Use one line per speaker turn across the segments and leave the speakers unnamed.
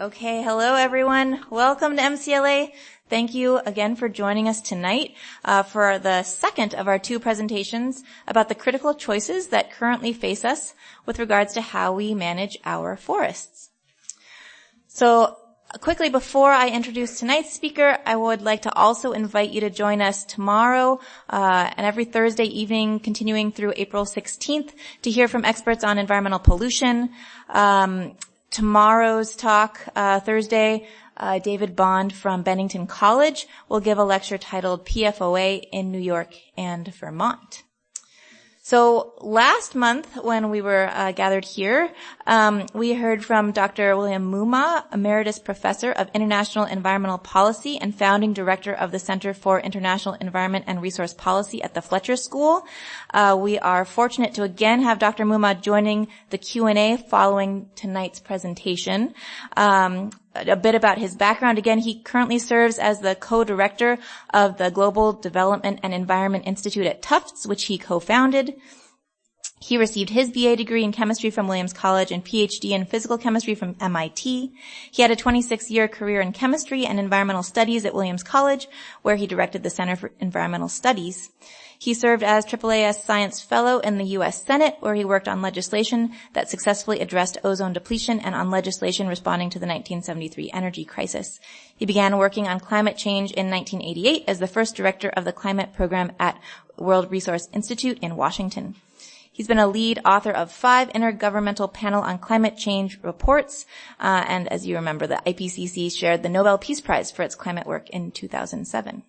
Okay, hello everyone. Welcome to MCLA. Thank you again for joining us tonight for the second of our two presentations about the critical choices that currently face us with regards to how we manage our forests. So quickly, before I introduce tonight's speaker, I would like to also invite you to join us tomorrow and every Thursday evening, continuing through April 16th, to hear from experts on environmental pollution. Tomorrow's talk, Thursday, David Bond from Bennington College will give a lecture titled PFOA in New York and Vermont. So last month when we were gathered here, we heard from Dr. William Mumma, Emeritus Professor of International Environmental Policy and Founding Director of the Center for International Environment and Resource Policy at the Fletcher School. We are fortunate to again have Dr. Mumma joining the Q&A following tonight's presentation. A bit about his background. Again, he currently serves as the co-director of the Global Development and Environment Institute at Tufts, which he co-founded. He received his BA degree in chemistry from Williams College and PhD in physical chemistry from MIT. He had a 26-year career in chemistry and environmental studies at Williams College, where he directed the Center for Environmental Studies. He served as AAAS Science Fellow in the U.S. Senate, where he worked on legislation that successfully addressed ozone depletion and on legislation responding to the 1973 energy crisis. He began working on climate change in 1988 as the first director of the climate program at World Resource Institute in Washington. He's been a lead author of 5 Intergovernmental Panel on Climate Change reports, and as you remember, the IPCC shared the Nobel Peace Prize for its climate work in 2007.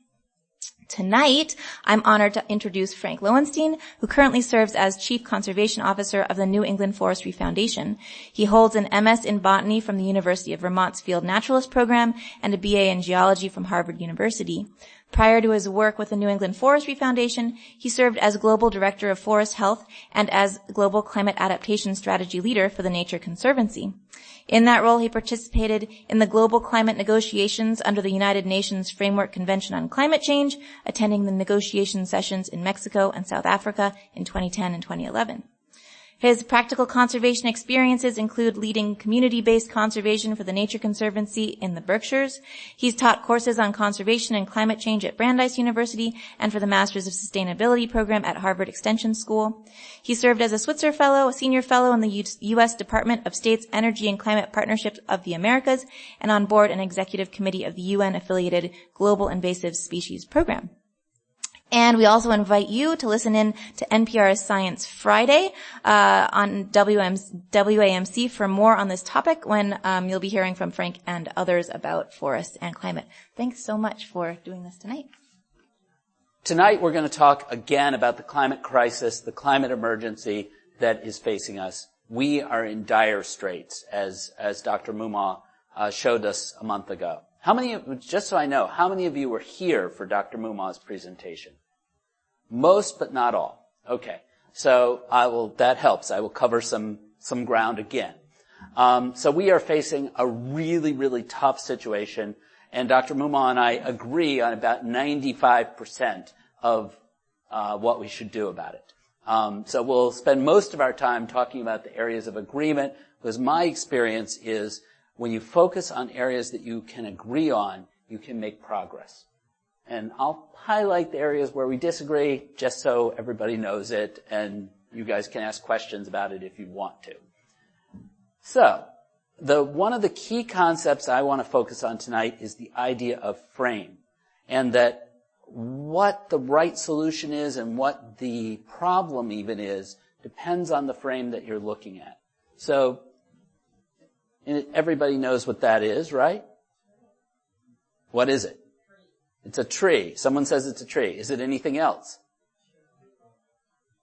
Tonight, I'm honored to introduce Frank Lowenstein, who currently serves as Chief Conservation Officer of the New England Forestry Foundation. He holds an MS in Botany from the University of Vermont's Field Naturalist Program and a BA in Geology from Harvard University. Prior to his work with the New England Forestry Foundation, he served as Global Director of Forest Health and as Global Climate Adaptation Strategy Leader for the Nature Conservancy. In that role, he participated in the global climate negotiations under the United Nations Framework Convention on Climate Change, attending the negotiation sessions in Mexico and South Africa in 2010 and 2011. His practical conservation experiences include leading community-based conservation for the Nature Conservancy in the Berkshires. He's taught courses on conservation and climate change at Brandeis University and for the Masters of Sustainability program at Harvard Extension School. He served as a Switzer Fellow, a Senior Fellow in the U.S. Department of State's Energy and Climate Partnership of the Americas, and on board an executive committee of the UN-affiliated Global Invasive Species Program. And we also invite you to listen in to NPR's Science Friday on WAMC for more on this topic when you'll be hearing from Frank and others about forests and climate. Thanks so much for doing this tonight.
Tonight we're going to talk again about the climate crisis, the climate emergency that is facing us. We are in dire straits, as Dr. Mumma showed us a month ago. Just so I know, how many of you were here for Dr. Mumma's presentation? Most, but not all. Okay. So that helps. I will cover some ground again. So we are facing a really, really tough situation, and Dr. Mumma and I agree on about 95% of what we should do about it. So we'll spend most of our time talking about the areas of agreement, because my experience is when you focus on areas that you can agree on, you can make progress. And I'll highlight the areas where we disagree just so everybody knows it, and you guys can ask questions about it if you want to. So, one of the key concepts I want to focus on tonight is the idea of frame, and that what the right solution is and what the problem even is depends on the frame that you're looking at. So, everybody knows what that is, right? What is it? It's a tree. Someone says it's a tree. Is it anything else?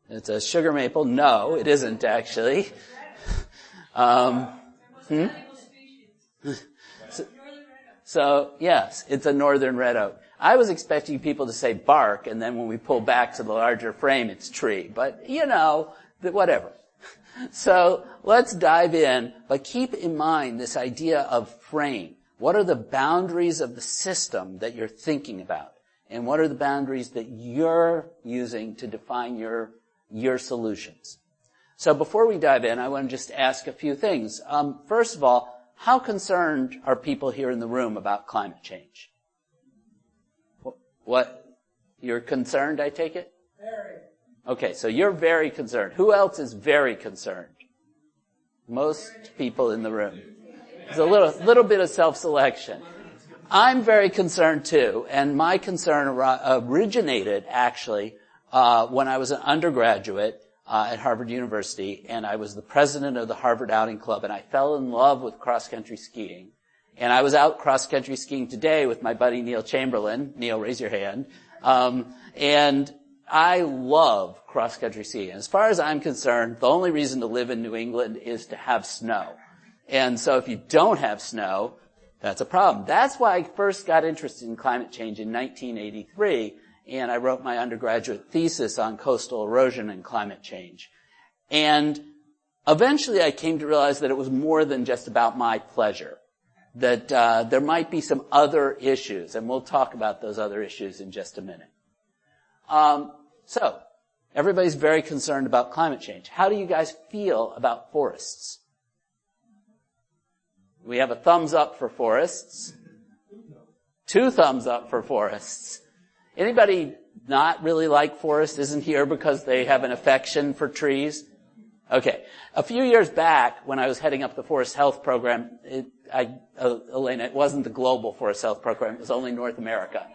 It's a sugar maple. No, it isn't actually. So, yes, it's a northern red oak. I was expecting people to say bark, and then when we pull back to the larger frame, it's tree. But, whatever. So let's dive in, but keep in mind this idea of frame. What are the boundaries of the system that you're thinking about? And what are the boundaries that you're using to define your solutions? So before we dive in, I want to just ask a few things. First of all, How concerned are people here in the room about climate change? What? You're concerned, I take it?
Very.
Okay, so you're very concerned. Who else is very concerned? Most people in the room. There's a little bit of self-selection. I'm very concerned too, and my concern originated actually when I was an undergraduate at Harvard University, and I was the president of the Harvard Outing Club, and I fell in love with cross-country skiing. And I was out cross-country skiing today with my buddy Neil Chamberlain. Neil, raise your hand. And I love cross-country skiing. As far as I'm concerned, the only reason to live in New England is to have snow. And so if you don't have snow, that's a problem. That's why I first got interested in climate change in 1983, and I wrote my undergraduate thesis on coastal erosion and climate change. And eventually I came to realize that it was more than just about my pleasure, that there might be some other issues, and we'll talk about those other issues in just a minute. So, everybody's very concerned about climate change. How do you guys feel about forests? We have a thumbs up for forests. 2 thumbs up for forests. Anybody not really like forests isn't here because they have an affection for trees? Okay. A few years back, when I was heading up the forest health program, Elena, it wasn't the global forest health program, it was only North America.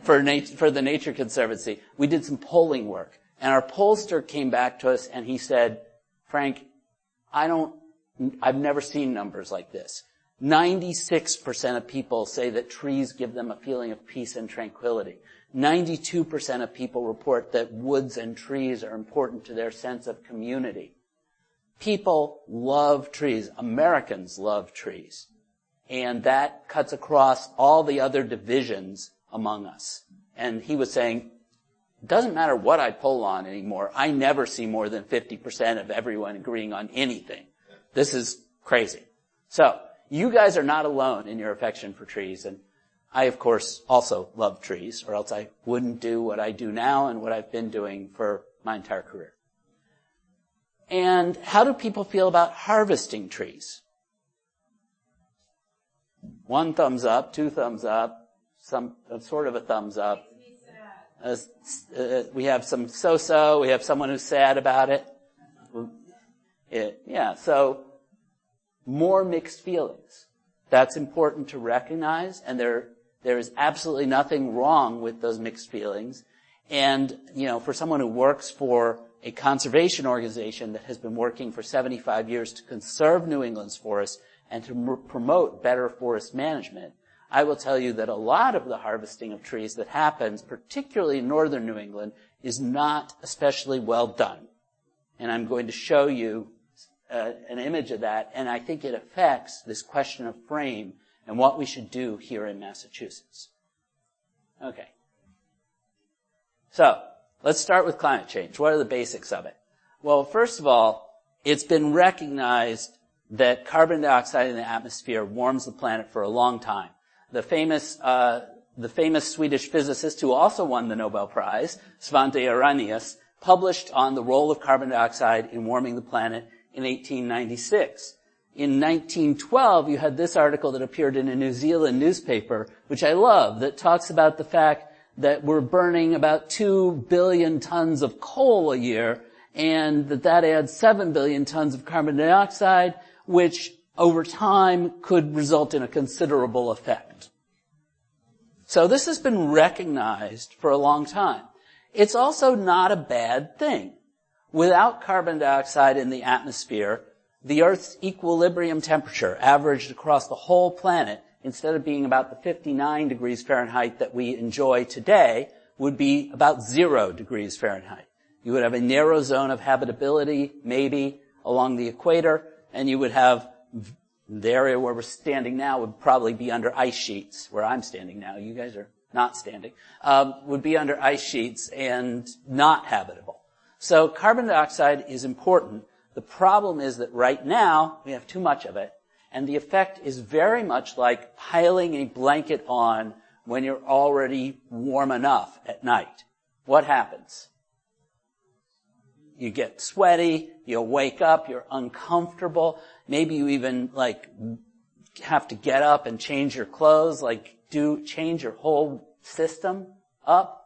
For the Nature Conservancy, we did some polling work, and our pollster came back to us and he said, Frank, I've never seen numbers like this. 96% of people say that trees give them a feeling of peace and tranquility. 92% of people report that woods and trees are important to their sense of community. People love trees. Americans love trees. And that cuts across all the other divisions among us. And he was saying, it doesn't matter what I poll on anymore. I never see more than 50% of everyone agreeing on anything. This is crazy. So, you guys are not alone in your affection for trees. And I, of course, also love trees, or else I wouldn't do what I do now and what I've been doing for my entire career. And how do people feel about harvesting trees? 1 thumbs up, 2 thumbs up, sort of a thumbs up. We have some so-so, we have someone who's sad about it. So more mixed feelings. That's important to recognize, and there is absolutely nothing wrong with those mixed feelings. And, for someone who works for a conservation organization that has been working for 75 years to conserve New England's forests and to promote better forest management, I will tell you that a lot of the harvesting of trees that happens, particularly in northern New England, is not especially well done. And I'm going to show you an image of that, and I think it affects this question of frame and what we should do here in Massachusetts. Okay. So, let's start with climate change. What are the basics of it? Well, first of all, it's been recognized that carbon dioxide in the atmosphere warms the planet for a long time. The famous Swedish physicist who also won the Nobel Prize, Svante Arrhenius, published on the role of carbon dioxide in warming the planet in 1896. In 1912, you had this article that appeared in a New Zealand newspaper, which I love, that talks about the fact that we're burning about 2 billion tons of coal a year, and that adds 7 billion tons of carbon dioxide, which over time could result in a considerable effect. So this has been recognized for a long time. It's also not a bad thing. Without carbon dioxide in the atmosphere, the Earth's equilibrium temperature, averaged across the whole planet, instead of being about the 59 degrees Fahrenheit that we enjoy today, would be about 0 degrees Fahrenheit. You would have a narrow zone of habitability, maybe, along the equator, and you would have the area where we're standing now would probably be under ice sheets, where I'm standing now. You guys are not standing. Would be under ice sheets and not habitable. So carbon dioxide is important. The problem is that right now we have too much of it, and the effect is very much like piling a blanket on when you're already warm enough at night. What happens? You get sweaty, you'll wake up, you're uncomfortable, maybe you even have to get up and change your clothes, like change your whole system up.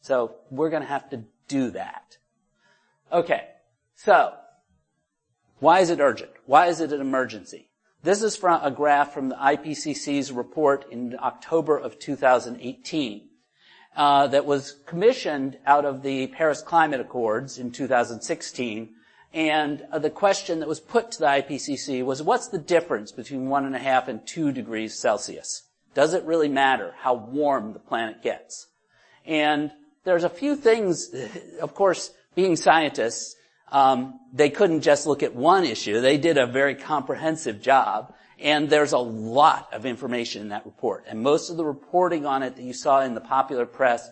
So we're going to have to do that. Okay. So why is it urgent? Why is it an emergency? This is from a graph from the IPCC's report in October of 2018 that was commissioned out of the Paris Climate Accords in 2016. And the question that was put to the IPCC was, what's the difference between 1.5 and 2 degrees Celsius? Does it really matter how warm the planet gets? And there's a few things, of course, being scientists, they couldn't just look at one issue. They did a very comprehensive job, and there's a lot of information in that report. And most of the reporting on it that you saw in the popular press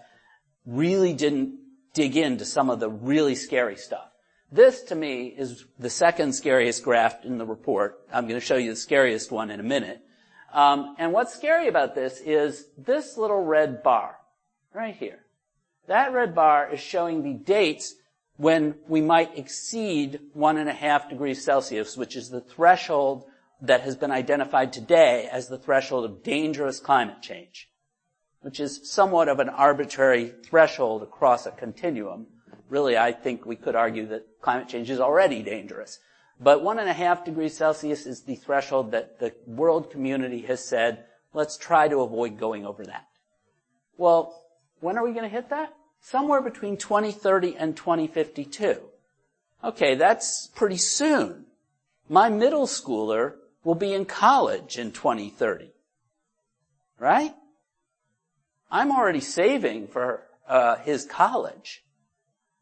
really didn't dig into some of the really scary stuff. This, to me, is the second scariest graph in the report. I'm going to show you the scariest one in a minute. And what's scary about this is this little red bar right here. That red bar is showing the dates when we might exceed 1.5 degrees Celsius, which is the threshold that has been identified today as the threshold of dangerous climate change, which is somewhat of an arbitrary threshold across a continuum. Really, I think we could argue that climate change is already dangerous. But 1.5 degrees Celsius is the threshold that the world community has said, let's try to avoid going over that. Well, when are we going to hit that? Somewhere between 2030 and 2052. Okay, that's pretty soon. My middle schooler will be in college in 2030. Right? I'm already saving for his college.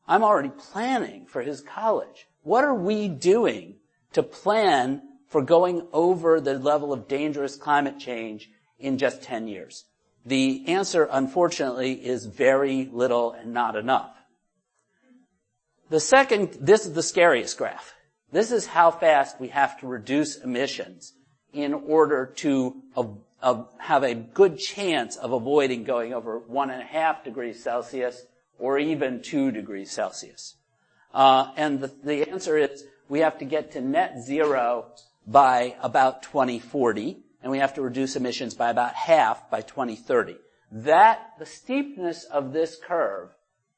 I'm already planning for his college. What are we doing to plan for going over the level of dangerous climate change in just 10 years? The answer, unfortunately, is very little and not enough. This is the scariest graph. This is how fast we have to reduce emissions in order to have a good chance of avoiding going over 1.5 degrees Celsius or even 2 degrees Celsius. And the answer is we have to get to net zero by about 2040. And we have to reduce emissions by about half by 2030. The steepness of this curve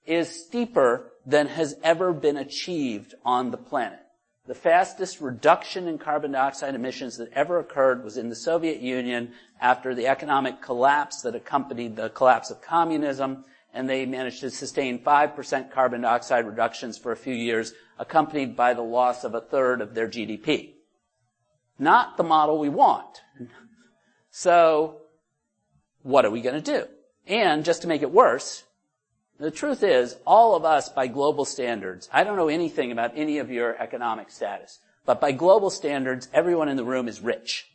is steeper than has ever been achieved on the planet. The fastest reduction in carbon dioxide emissions that ever occurred was in the Soviet Union after the economic collapse that accompanied the collapse of communism, and they managed to sustain 5% carbon dioxide reductions for a few years, accompanied by the loss of 1/3 of their GDP. Not the model we want. So, what are we going to do? And just to make it worse, the truth is, all of us, by global standards, I don't know anything about any of your economic status, but by global standards, everyone in the room is rich.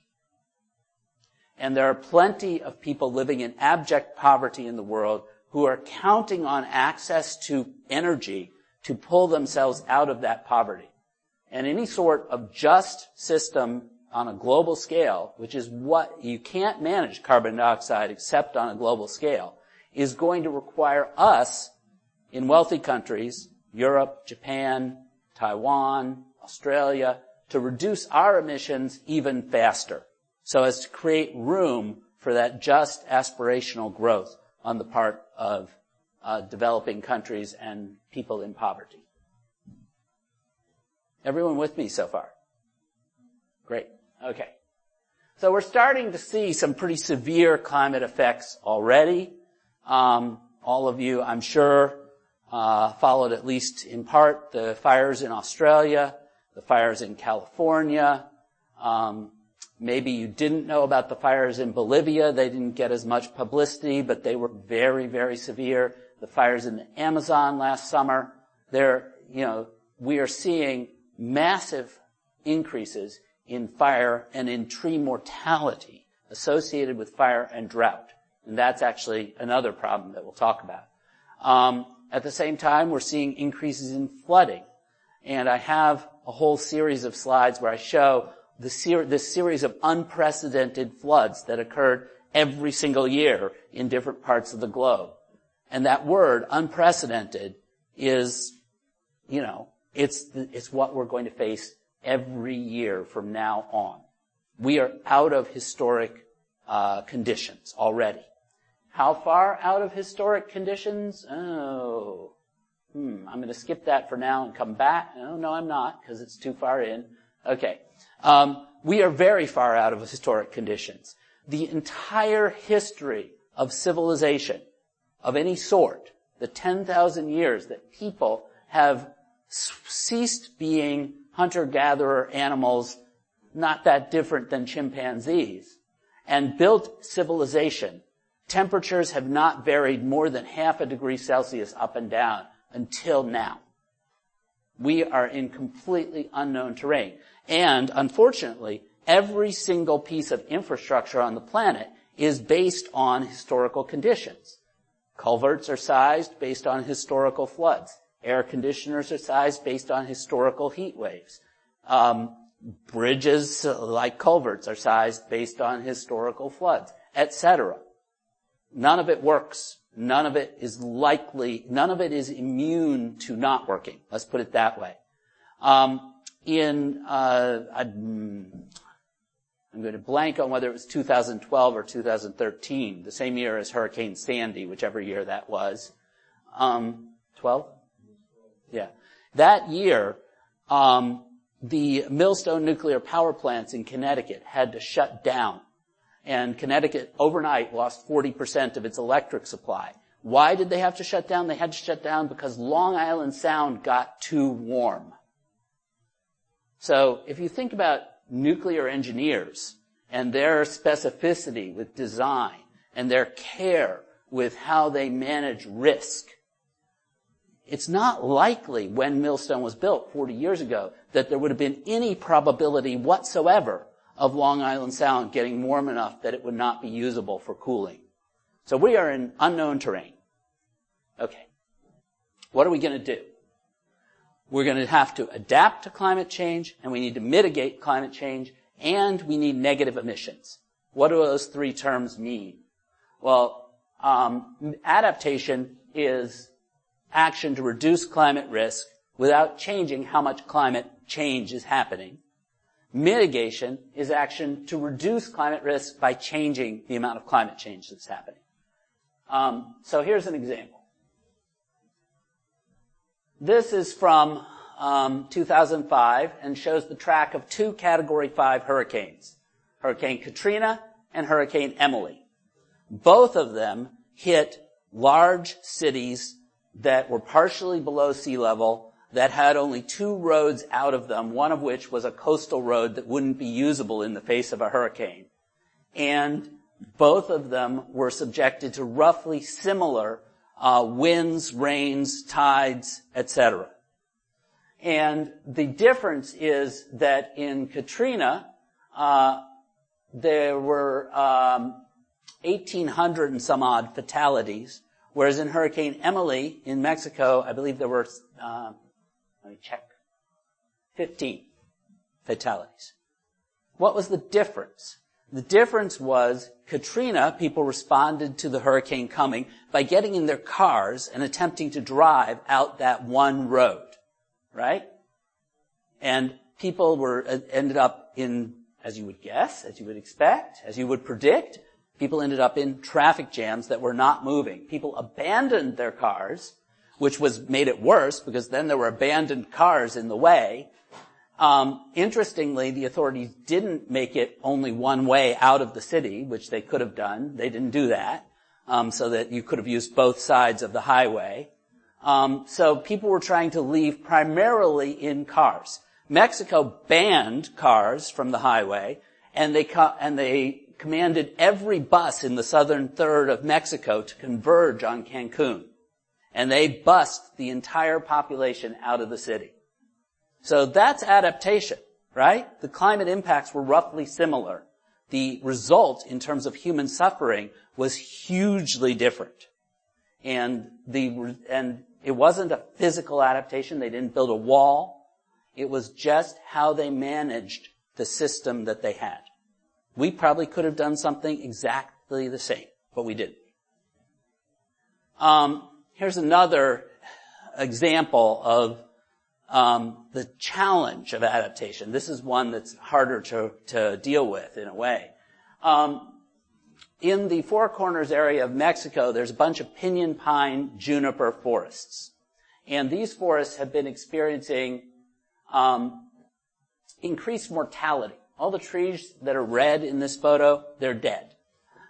And there are plenty of people living in abject poverty in the world who are counting on access to energy to pull themselves out of that poverty. And any sort of just system on a global scale, which is what you can't manage carbon dioxide except on a global scale, is going to require us in wealthy countries, Europe, Japan, Taiwan, Australia, to reduce our emissions even faster so as to create room for that just aspirational growth on the part of developing countries and people in poverty. Everyone with me so far? Great. Okay. So we're starting to see some pretty severe climate effects already. All of you, I'm sure, followed at least in part the fires in Australia, the fires in California. Maybe you didn't know about the fires in Bolivia. They didn't get as much publicity, but they were very, very severe. The fires in the Amazon last summer, we are seeing massive increases in fire and in tree mortality associated with fire and drought. And that's actually another problem that we'll talk about. At the same time, we're seeing increases in flooding. And I have a whole series of slides where I show this series of unprecedented floods that occurred every single year in different parts of the globe. And that word, unprecedented, is, it's what we're going to face every year from now on. We are out of historic conditions already. How far out of historic conditions? I'm going to skip that for now and come back. No, I'm not, because it's too far in. Okay. We are very far out of historic conditions. The entire history of civilization of any sort, the 10,000 years that people have ceased being hunter-gatherer animals, not that different than chimpanzees, and built civilization, temperatures have not varied more than 0.5 degrees Celsius up and down until now. We are in completely unknown terrain. And unfortunately, every single piece of infrastructure on the planet is based on historical conditions. Culverts are sized based on historical floods. Air conditioners are sized based on historical heat waves. Bridges, like culverts, are sized based on historical floods, etc. None of it works. None of it is immune to not working. Let's put it that way. I'm going to blank on whether it was 2012 or 2013, the same year as Hurricane Sandy, whichever year that was. 12? Yeah. That year, the Millstone nuclear power plants in Connecticut had to shut down. And Connecticut overnight lost 40% of its electric supply. Why did they have to shut down? They had to shut down because Long Island Sound got too warm. So if you think about nuclear engineers and their specificity with design and their care with how they manage risk, it's not likely when Millstone was built 40 years ago that there would have been any probability whatsoever of Long Island Sound getting warm enough that it would not be usable for cooling. So we are in unknown terrain. Okay. What are we going to do? We're going to have to adapt to climate change, and we need to mitigate climate change, and we need negative emissions. What do those three terms mean? Well, adaptation is action to reduce climate risk without changing how much climate change is happening. Mitigation is action to reduce climate risk by changing the amount of climate change that's happening. So here's an example. This is from 2005 and shows the track of two Category 5 hurricanes, Hurricane Katrina and Hurricane Emily. Both of them hit large cities that were partially below sea level, that had only two roads out of them, one of which was a coastal road that wouldn't be usable in the face of a hurricane. And both of them were subjected to roughly similar winds, rains, tides, etc. And the difference is that in Katrina, there were 1,800 and some odd fatalities, whereas in Hurricane Emily in Mexico, I believe there were, let me check, 15 fatalities. What was the difference? The difference was Katrina, people responded to the hurricane coming by getting in their cars and attempting to drive out that one road, right? And people ended up in, as you would guess, as you would expect, as you would predict, people ended up in traffic jams that were not moving. People abandoned their cars, which made it worse because then there were abandoned cars in the way. Interestingly, the authorities didn't make it only one way out of the city, which they could have done. They didn't do that, so that you could have used both sides of the highway. So people were trying to leave primarily in cars. Mexico banned cars from the highway, and they commanded every bus in the southern third of Mexico to converge on Cancun. And they bussed the entire population out of the city. So that's adaptation, right? The climate impacts were roughly similar. The result in terms of human suffering was hugely different. And it wasn't a physical adaptation. They didn't build a wall. It was just how they managed the system that they had. We probably could have done something exactly the same, but we didn't. Here's another example of the challenge of adaptation. This is one that's harder to deal with in a way. In the Four Corners area of Mexico, there's a bunch of pinyon pine juniper forests. And these forests have been experiencing increased mortality. All the trees that are red in this photo, they're dead.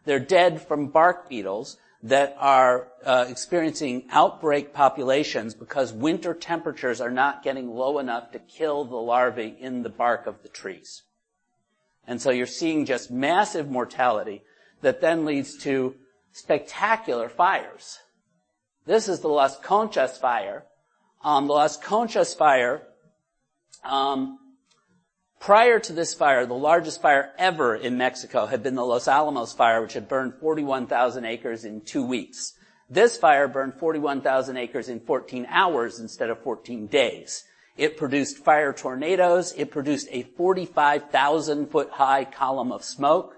They're dead from bark beetles that are experiencing outbreak populations because winter temperatures are not getting low enough to kill the larvae in the bark of the trees. And so you're seeing just massive mortality that then leads to spectacular fires. This is the Las Conchas fire. The Las Conchas fire, prior to this fire, the largest fire ever in Mexico had been the Los Alamos fire, which had burned 41,000 acres in 2 weeks. This fire burned 41,000 acres in 14 hours instead of 14 days. It produced fire tornadoes. It produced a 45,000-foot high column of smoke.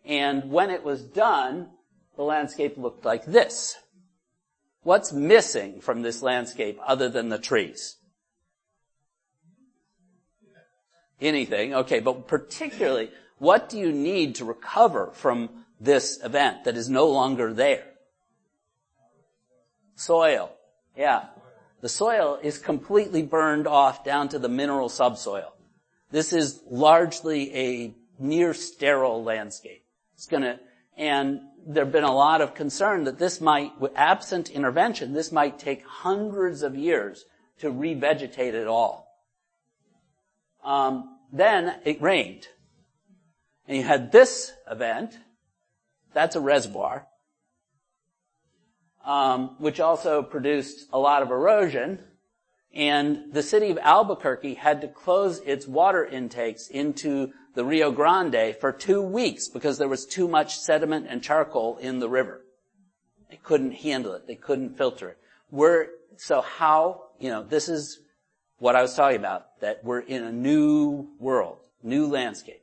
And when it was done, the landscape looked like this. What's missing from this landscape other than the trees? Anything. Okay, but particularly, what do you need to recover from this event that is no longer there? Soil. Yeah. The soil is completely burned off down to the mineral subsoil. This is largely a near sterile landscape. And there have been a lot of concern that this might, absent intervention, this might take hundreds of years to revegetate it all. Then it rained. And you had this event. That's a reservoir, which also produced a lot of erosion. And the city of Albuquerque had to close its water intakes into the Rio Grande for 2 weeks because there was too much sediment and charcoal in the river. They couldn't handle it. They couldn't filter it. This is what I was talking about, that we're in a new world, new landscape.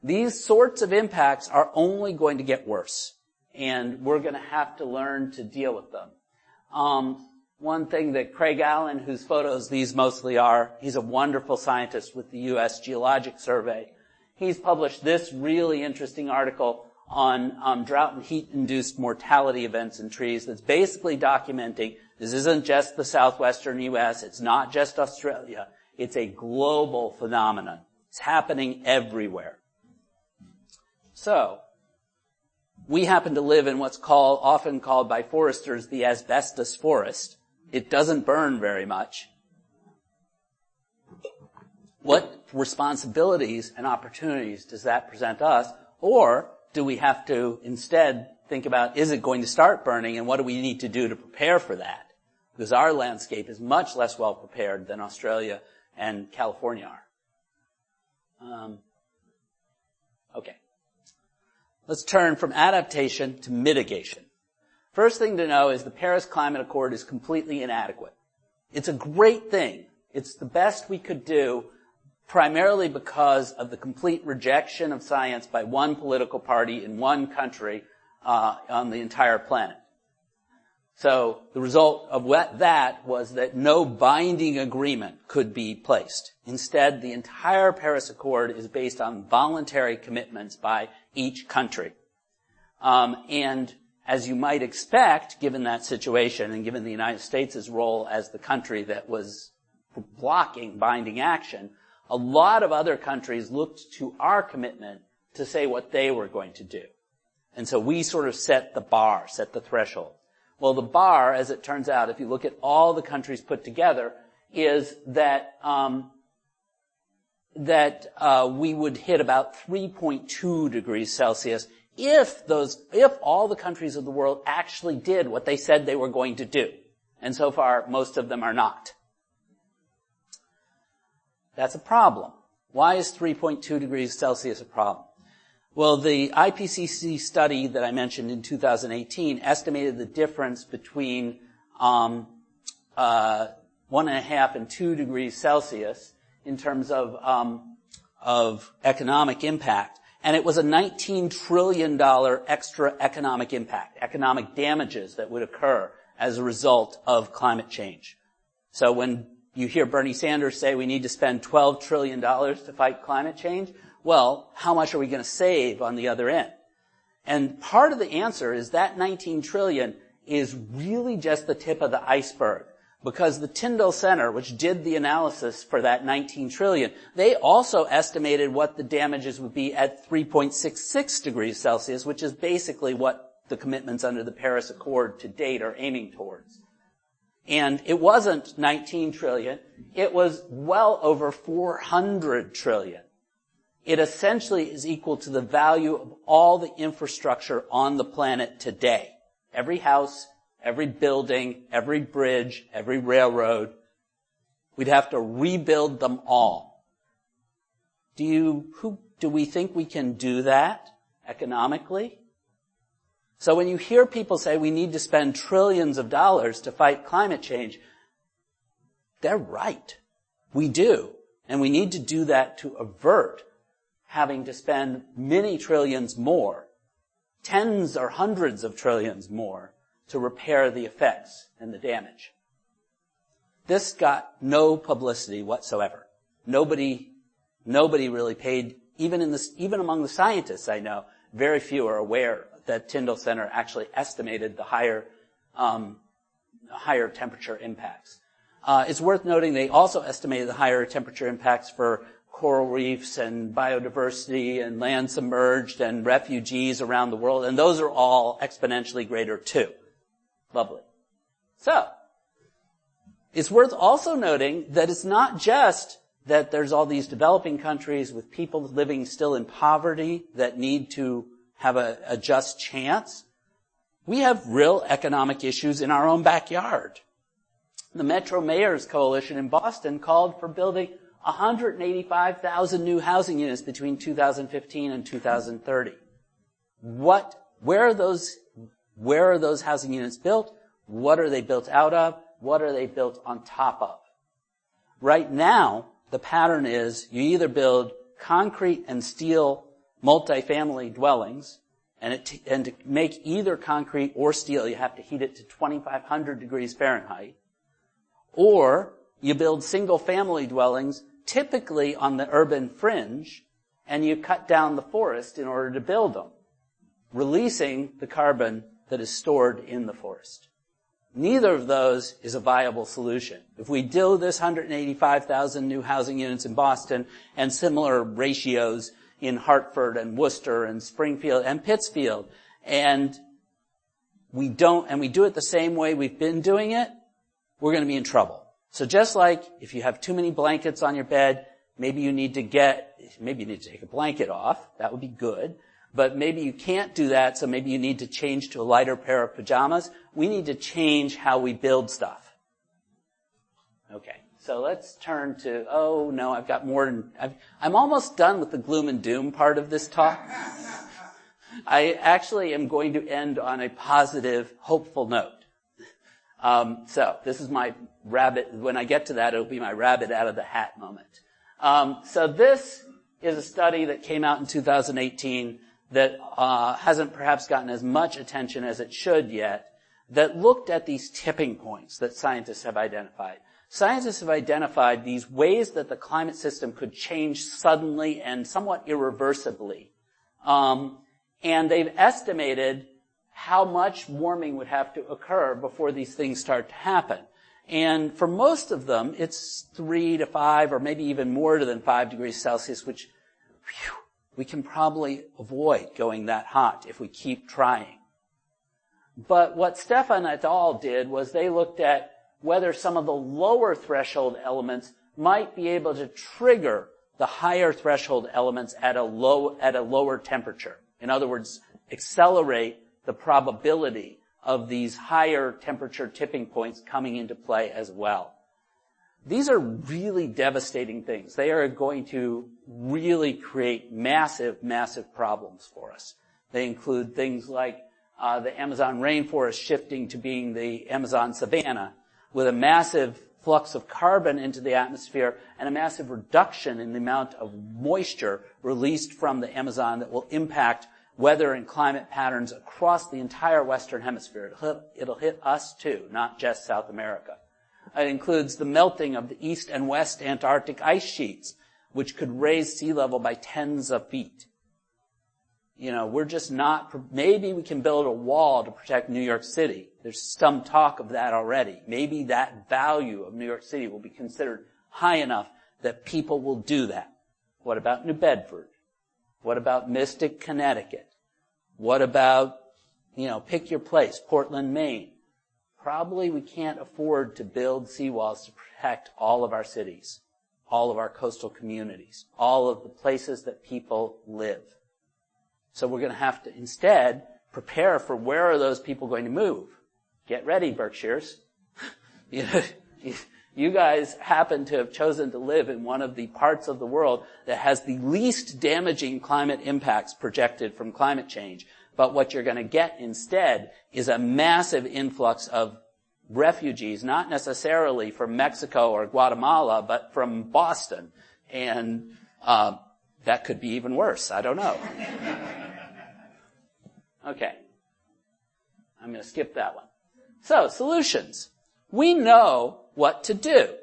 These sorts of impacts are only going to get worse, and we're going to have to learn to deal with them. One thing that Craig Allen, whose photos these mostly are, he's a wonderful scientist with the U.S. Geologic Survey. He's published this really interesting article on drought and heat-induced mortality events in trees that's basically documenting this isn't just the southwestern U.S., it's not just Australia, it's a global phenomenon. It's happening everywhere. So, we happen to live in what's often called by foresters the asbestos forest. It doesn't burn very much. What responsibilities and opportunities does that present us? Or do we have to instead think about, is it going to start burning, and what do we need to do to prepare for that? Because our landscape is much less well prepared than Australia and California are. Okay. Let's turn from adaptation to mitigation. First thing to know is the Paris Climate Accord is completely inadequate. It's a great thing. It's the best we could do, primarily because of the complete rejection of science by one political party in one country on the entire planet. So the result of that was that no binding agreement could be placed. Instead, the entire Paris Accord is based on voluntary commitments by each country. And as you might expect, given that situation and given the United States' role as the country that was blocking binding action, a lot of other countries looked to our commitment to say what they were going to do. And so we sort of set the bar, set the threshold. Well, the bar, as it turns out, if you look at all the countries put together, is that we would hit about 3.2 degrees Celsius if all the countries of the world actually did what they said they were going to do. And so far, most of them are not. That's a problem. Why is 3.2 degrees Celsius a problem? Well, the IPCC study that I mentioned in 2018 estimated the difference between 1.5 and 2 degrees Celsius in terms of economic impact. And it was a $19 trillion extra economic impact, economic damages that would occur as a result of climate change. So when You hear Bernie Sanders say we need to spend $12 trillion to fight climate change. Well, how much are we going to save on the other end? And part of the answer is that 19 trillion is really just the tip of the iceberg. Because the Tyndall Center, which did the analysis for that 19 trillion, they also estimated what the damages would be at 3.66 degrees Celsius, which is basically what the commitments under the Paris Accord to date are aiming towards. And it wasn't 19 trillion, it was well over 400 trillion. It essentially is equal to the value of all the infrastructure on the planet today. Every house, every building, every bridge, every railroad. We'd have to rebuild them all. Do we think we can do that economically? So when you hear people say we need to spend trillions of dollars to fight climate change, they're right. We do. And we need to do that to avert having to spend many trillions more, tens or hundreds of trillions more, to repair the effects and the damage. This got no publicity whatsoever. Nobody really paid, even among the scientists I know, very few are aware that Tyndall Center actually estimated the higher temperature impacts. It's worth noting they also estimated the higher temperature impacts for coral reefs and biodiversity and land submerged and refugees around the world, and those are all exponentially greater too. Lovely. So, it's worth also noting that it's not just that there's all these developing countries with people living still in poverty that need to have a just chance. We have real economic issues in our own backyard. The Metro Mayors Coalition in Boston called for building 185,000 new housing units between 2015 and 2030. Where are those housing units built? What are they built out of? What are they built on top of? Right now, the pattern is you either build concrete and steel multifamily dwellings, and to make either concrete or steel, you have to heat it to 2,500 degrees Fahrenheit, or you build single-family dwellings, typically on the urban fringe, and you cut down the forest in order to build them, releasing the carbon that is stored in the forest. Neither of those is a viable solution. If we do this 185,000 new housing units in Boston and similar ratios in Hartford and Worcester and Springfield and Pittsfield, and we do it the same way we've been doing it, we're going to be in trouble. So just like if you have too many blankets on your bed, maybe you need to take a blanket off. That would be good. But maybe you can't do that, so maybe you need to change to a lighter pair of pajamas. We need to change how we build stuff. Okay, so let's turn to, oh no, I've got more than, I'm almost done with the gloom and doom part of this talk. I actually am going to end on a positive, hopeful note. So this is my rabbit, when I get to that, it'll be my rabbit out of the hat moment. So this is a study that came out in 2018 that hasn't perhaps gotten as much attention as it should yet, that looked at these tipping points that scientists have identified. Scientists have identified these ways that the climate system could change suddenly and somewhat irreversibly. And they've estimated how much warming would have to occur before these things start to happen. And for most of them, it's 3 to 5 or maybe even more than 5 degrees Celsius, which we can probably avoid going that hot if we keep trying. But what Stefan et al. Did was they looked at whether some of the lower threshold elements might be able to trigger the higher threshold elements at a lower temperature. In other words, accelerate the probability of these higher temperature tipping points coming into play as well. These are really devastating things. They are going to really create massive, massive problems for us. They include things like the Amazon rainforest shifting to being the Amazon savanna with a massive flux of carbon into the atmosphere and a massive reduction in the amount of moisture released from the Amazon that will impact weather and climate patterns across the entire Western Hemisphere. It'll hit us too, not just South America. It includes the melting of the east and west Antarctic ice sheets, which could raise sea level by tens of feet. We're just not, maybe we can build a wall to protect New York City. There's some talk of that already. Maybe that value of New York City will be considered high enough that people will do that. What about New Bedford? What about Mystic, Connecticut? What about, pick your place, Portland, Maine? Probably we can't afford to build seawalls to protect all of our cities, all of our coastal communities, all of the places that people live. So we're going to have to instead prepare for where are those people going to move. Get ready, Berkshires. You guys happen to have chosen to live in one of the parts of the world that has the least damaging climate impacts projected from climate change. But what you're going to get instead is a massive influx of refugees, not necessarily from Mexico or Guatemala, but from Boston. And that could be even worse. I don't know. Okay. I'm going to skip that one. So, solutions. We know what to do.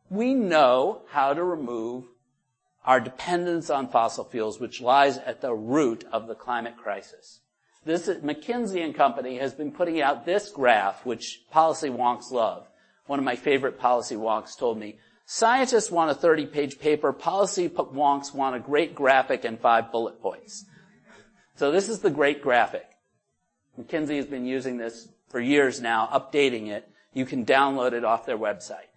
We know how to remove our dependence on fossil fuels, which lies at the root of the climate crisis. McKinsey and Company has been putting out this graph, which policy wonks love. One of my favorite policy wonks told me, scientists want a 30-page paper, policy wonks want a great graphic and 5 bullet points. So this is the great graphic. McKinsey has been using this for years now, updating it. You can download it off their website.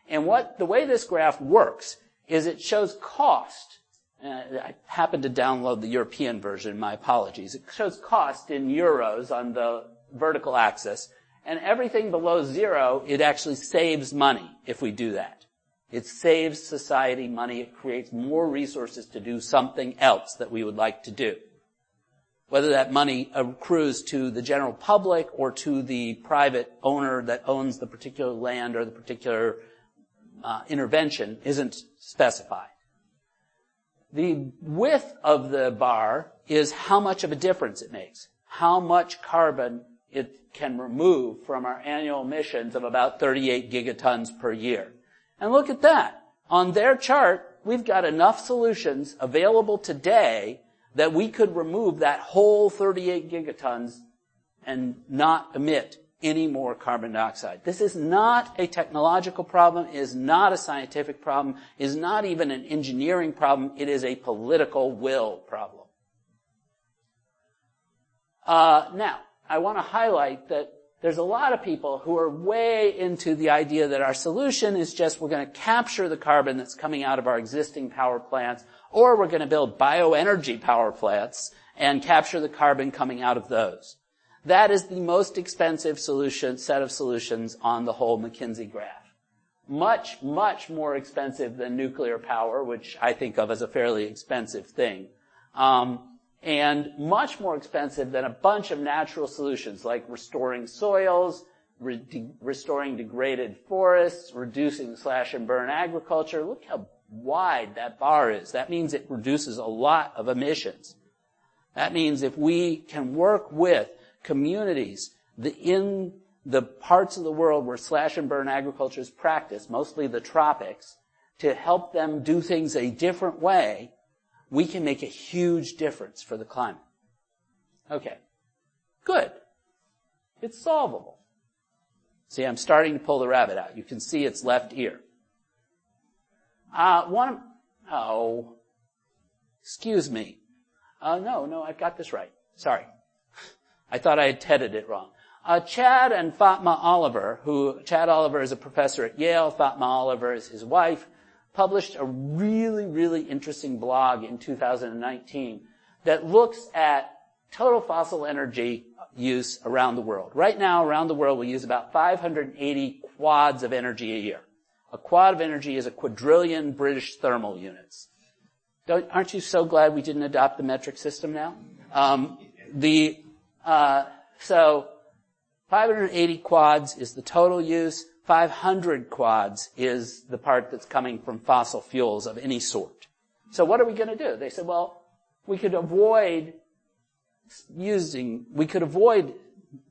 And the way this graph works is it shows cost. I happened to download the European version, my apologies. It shows cost in euros on the vertical axis. And everything below 0, it actually saves money if we do that. It saves society money. It creates more resources to do something else that we would like to do. Whether that money accrues to the general public or to the private owner that owns the particular land or the particular intervention isn't specified. The width of the bar is how much of a difference it makes, how much carbon it can remove from our annual emissions of about 38 gigatons per year. And look at that. On their chart, we've got enough solutions available today that we could remove that whole 38 gigatons and not emit any more carbon dioxide. This is not a technological problem, it is not a scientific problem, it is not even an engineering problem, it is a political will problem. Now, I want to highlight that there's a lot of people who are way into the idea that our solution is just we're going to capture the carbon that's coming out of our existing power plants, or we're going to build bioenergy power plants and capture the carbon coming out of those. That is the most expensive set of solutions on the whole McKinsey graph. Much, much more expensive than nuclear power, which I think of as a fairly expensive thing. And much more expensive than a bunch of natural solutions like restoring soils, restoring degraded forests, reducing slash and burn agriculture. Look how wide that bar is. That means it reduces a lot of emissions. That means if we can work with communities in the parts of the world where slash and burn agriculture is practiced, mostly the tropics, to help them do things a different way, we can make a huge difference for the climate. Okay. Good. It's solvable. See, I'm starting to pull the rabbit out. You can see its left ear. Excuse me. No, I've got this right. Sorry. I thought I had tedded it wrong. Chad and Fatma Oliver, Chad Oliver is a professor at Yale, Fatma Oliver is his wife, published a really, really interesting blog in 2019 that looks at total fossil energy use around the world. Right now, around the world, we use about 580 quads of energy a year. A quad of energy is a quadrillion British thermal units. Aren't you so glad we didn't adopt the metric system now? So 580 quads is the total use. 500 quads is the part that's coming from fossil fuels of any sort. So what are we going to do? They said, well, we could avoid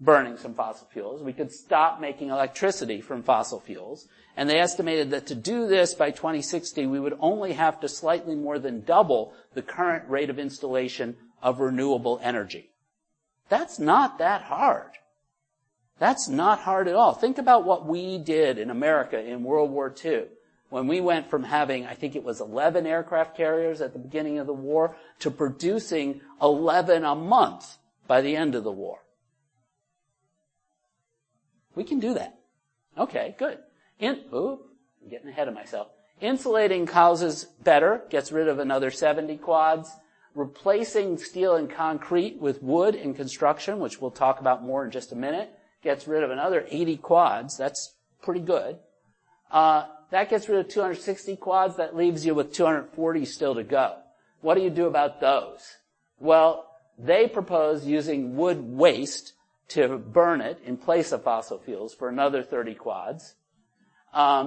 burning some fossil fuels. We could stop making electricity from fossil fuels. And they estimated that to do this by 2060, we would only have to slightly more than double the current rate of installation of renewable energy. That's not that hard. That's not hard at all. Think about what we did in America in World War II, when we went from having, I think it was 11 aircraft carriers at the beginning of the war, to producing 11 a month by the end of the war. We can do that. Okay, good. I'm getting ahead of myself. Insulating houses better, gets rid of another 70 quads. Replacing steel and concrete with wood in construction, which we'll talk about more in just a minute, gets rid of another 80 quads. That's pretty good. That gets rid of 260 quads. That leaves you with 240 still to go. What do you do about those? Well, they propose using wood waste to burn it in place of fossil fuels for another 30 quads.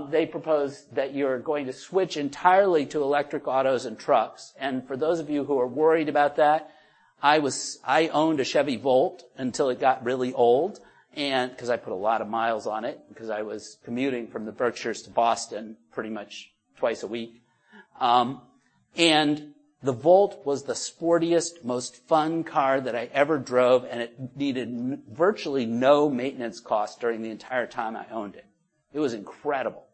They propose that you're going to switch entirely to electric autos and trucks. And for those of you who are worried about that, I owned a Chevy Volt until it got really old, and because I put a lot of miles on it, because I was commuting from the Berkshires to Boston pretty much twice a week. And the Volt was the sportiest, most fun car that I ever drove, and it needed virtually no maintenance cost during the entire time I owned it. It was incredible.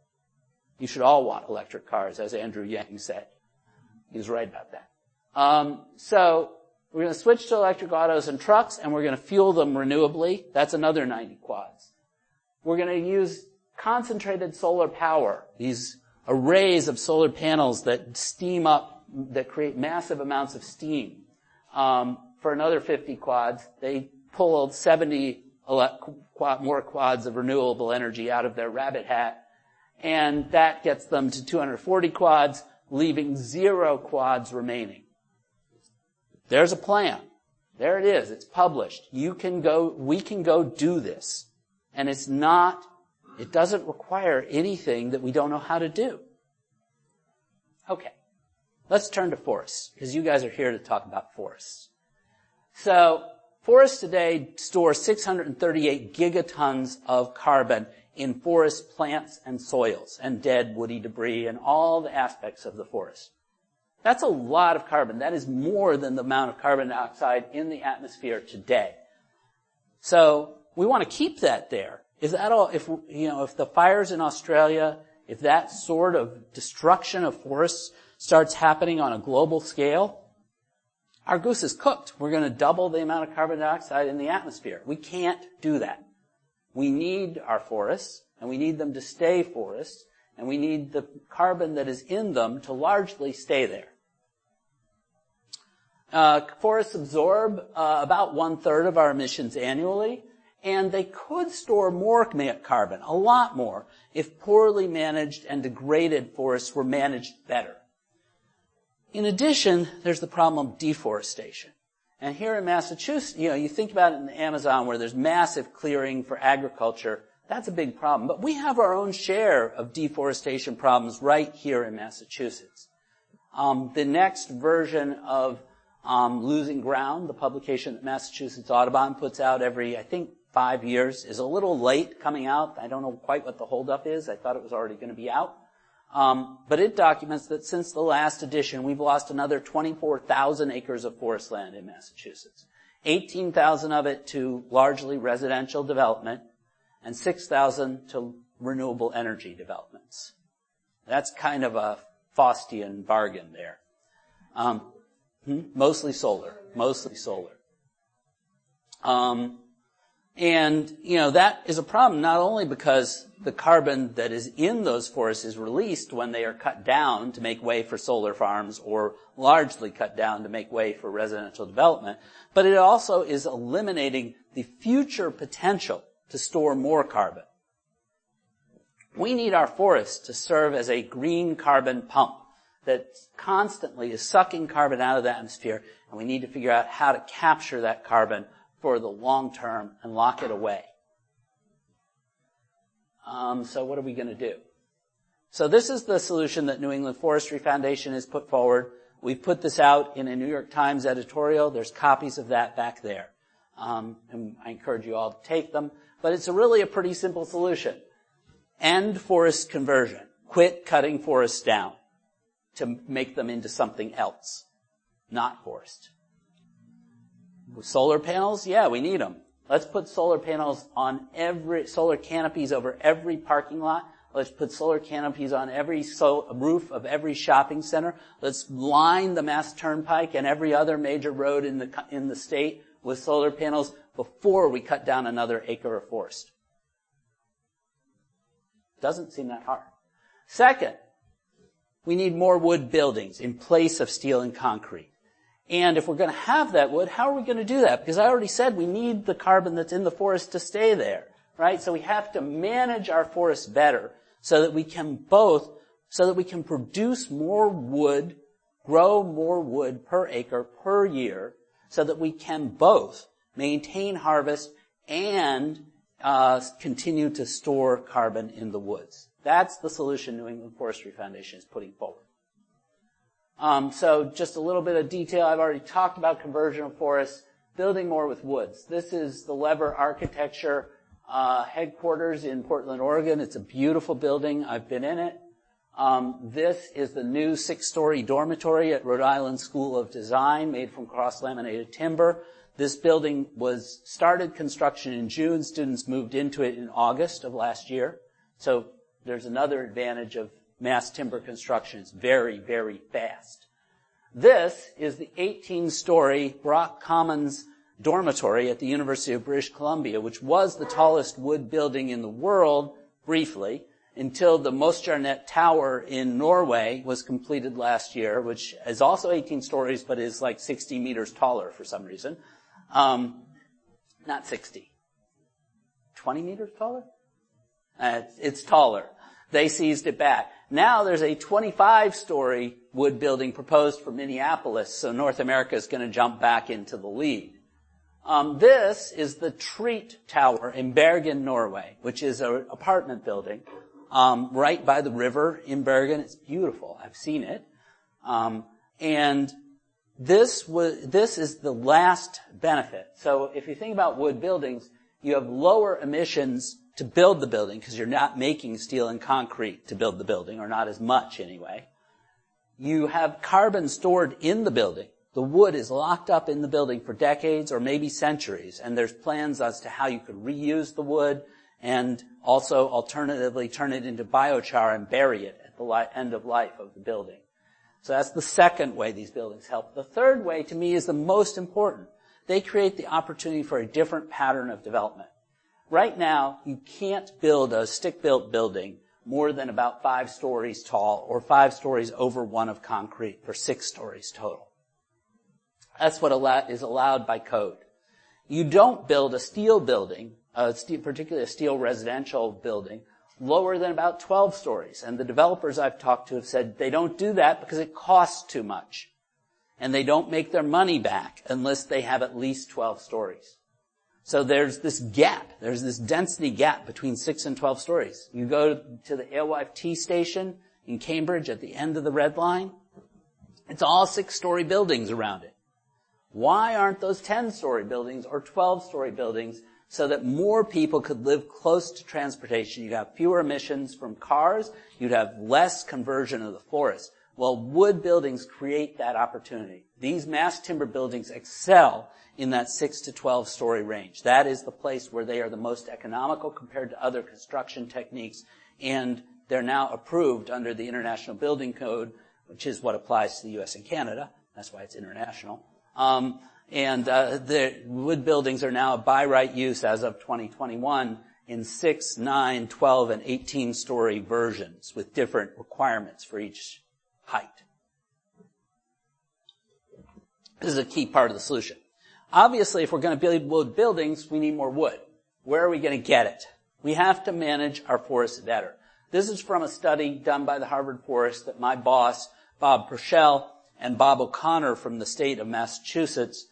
You should all want electric cars, as Andrew Yang said. He was right about that. So we're going to switch to electric autos and trucks, and we're going to fuel them renewably. That's another 90 quads. We're going to use concentrated solar power, these arrays of solar panels that steam up, that create massive amounts of steam. For another 50 quads, they pull 70 more quads of renewable energy out of their rabbit hat, and that gets them to 240 quads, leaving 0 quads remaining. There's a plan. There it is. It's published. We can go do this. And it doesn't require anything that we don't know how to do. Okay. Let's turn to forests, because you guys are here to talk about forests. So, forests today store 638 gigatons of carbon in forest plants and soils and dead woody debris and all the aspects of the forest. That's a lot of carbon. That is more than the amount of carbon dioxide in the atmosphere today. So we want to keep that there. Is that all? If the fires in Australia, if that sort of destruction of forests starts happening on a global scale, our goose is cooked. We're going to double the amount of carbon dioxide in the atmosphere. We can't do that. We need our forests, and we need them to stay forests, and we need the carbon that is in them to largely stay there. Forests absorb about 1/3 of our emissions annually, and they could store more carbon, a lot more, if poorly managed and degraded forests were managed better. In addition, there's the problem of deforestation. And here in Massachusetts, you think about it in the Amazon where there's massive clearing for agriculture. That's a big problem. But we have our own share of deforestation problems right here in Massachusetts. The next version of Losing Ground, the publication that Massachusetts Audubon puts out every, I think, 5 years, is a little late coming out. I don't know quite what the holdup is. I thought it was already going to be out. But it documents that since the last edition, we've lost another 24,000 acres of forest land in Massachusetts. 18,000 of it to largely residential development, and 6,000 to renewable energy developments. That's kind of a Faustian bargain there. Mostly solar. And, that is a problem not only because the carbon that is in those forests is released when they are cut down to make way for solar farms or largely cut down to make way for residential development, but it also is eliminating the future potential to store more carbon. We need our forests to serve as a green carbon pump that constantly is sucking carbon out of the atmosphere, and we need to figure out how to capture that carbon for the long term and lock it away. So what are we going to do? So this is the solution that New England Forestry Foundation has put forward. We've put this out in a New York Times editorial. There's copies of that back there. and I encourage you all to take them. But it's really a pretty simple solution. End forest conversion. Quit cutting forests down to make them into something else, not forest. Solar panels, yeah, we need them. Let's put solar panels on solar canopies over every parking lot. Let's put solar canopies on every roof of every shopping center. Let's line the Mass Turnpike and every other major road in the state with solar panels before we cut down another acre of forest. Doesn't seem that hard. Second, we need more wood buildings in place of steel and concrete. And if we're going to have that wood, how are we going to do that? Because I already said we need the carbon that's in the forest to stay there, right? So we have to manage our forests better so that we can produce more wood, grow more wood per acre per year, so that we can both maintain harvest and continue to store carbon in the woods. That's the solution New England Forestry Foundation is putting forward. So just a little bit of detail. I've already talked about conversion of forests, building more with woods. This is the Lever Architecture headquarters in Portland, Oregon. It's a beautiful building. I've been in it. This is the new 6-story dormitory at Rhode Island School of Design, made from cross-laminated timber. This building started construction in June. Students moved into it in August of last year. So there's another advantage of mass timber construction. It's very, very fast. This is the 18-story Brock Commons dormitory at the University of British Columbia, which was the tallest wood building in the world, briefly, until the Mosjarnet Tower in Norway was completed last year, which is also 18 stories, but is like 60 meters taller for some reason. Not 60. 20 meters taller? It's taller. They seized it back. Now there's a 25-story wood building proposed for Minneapolis, so North America is going to jump back into the lead. This is the Treat Tower in Bergen, Norway, which is an apartment building right by the river in Bergen. It's beautiful. I've seen it. And this is the last benefit. So if you think about wood buildings, you have lower emissions to build the building because you're not making steel and concrete to build the building, or not as much anyway. You have carbon stored in the building. The wood is locked up in the building for decades or maybe centuries, and there's plans as to how you could reuse the wood and also alternatively turn it into biochar and bury it at the end of life of the building. So that's the second way these buildings help. The third way, to me, is the most important. They create the opportunity for a different pattern of development. Right now, you can't build a stick-built building more than about 5 stories tall or 5 stories over one of concrete for 6 stories total. That's what is allowed by code. You don't build a steel building, particularly a steel residential building, lower than about 12 stories. And the developers I've talked to have said they don't do that because it costs too much. And they don't make their money back unless they have at least 12 stories. So there's this gap. There's this density gap between 6 and 12 stories. You go to the Alewife T station in Cambridge at the end of the Red Line. It's all 6-story buildings around it. Why aren't those 10-story buildings or 12-story buildings so that more people could live close to transportation? You'd have fewer emissions from cars. You'd have less conversion of the forest. Well, wood buildings create that opportunity. These mass timber buildings excel in that 6 to 12-story range. That is the place where they are the most economical compared to other construction techniques, and they're now approved under the International Building Code, which is what applies to the U.S. and Canada. That's why it's international. The wood buildings are now by right use as of 2021 in 6, 9, 12, and 18-story versions with different requirements for each height. This is a key part of the solution. Obviously, if we're going to build wood buildings, we need more wood. Where are we going to get it? We have to manage our forests better. This is from a study done by the Harvard Forest that my boss, Bob Purcell, and Bob O'Connor from the state of Massachusetts,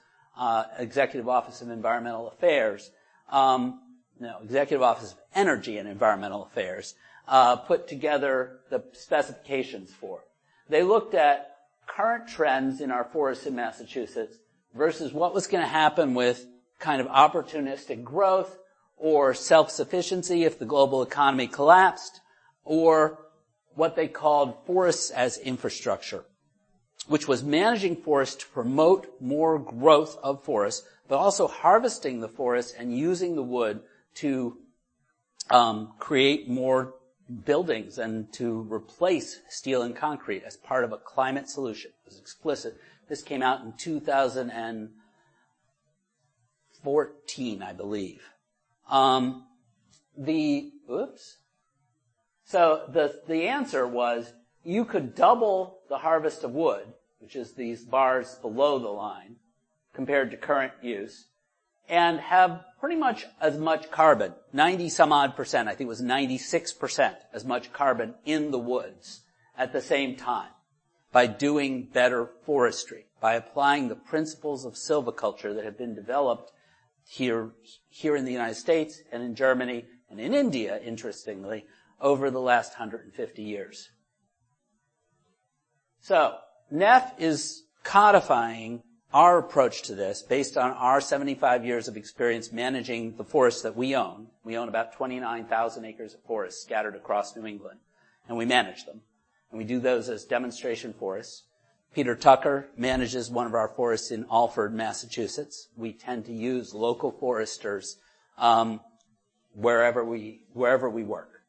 Executive Office of Environmental Affairs, Executive Office of Energy and Environmental Affairs, put together the specifications for. They looked at current trends in our forests in Massachusetts versus what was going to happen with kind of opportunistic growth or self-sufficiency if the global economy collapsed, or what they called forests as infrastructure, which was managing forests to promote more growth of forests, but also harvesting the forest and using the wood to create more buildings and to replace steel and concrete as part of a climate solution. It was explicit. This came out in 2014, I believe. So the answer was you could double the harvest of wood, which is these bars below the line, compared to current use, and have pretty much as much carbon, 90-some-odd%, I think it was 96% as much carbon in the woods at the same time by doing better forestry, by applying the principles of silviculture that have been developed here in the United States and in Germany and in India, interestingly, over the last 150 years. So, NEF is codifying our approach to this based on our 75 years of experience managing the forests that we own. We own about 29,000 acres of forest scattered across New England, and we manage them. And we do those as demonstration forests. Peter Tucker manages one of our forests in Alford, Massachusetts. We tend to use local foresters wherever we work.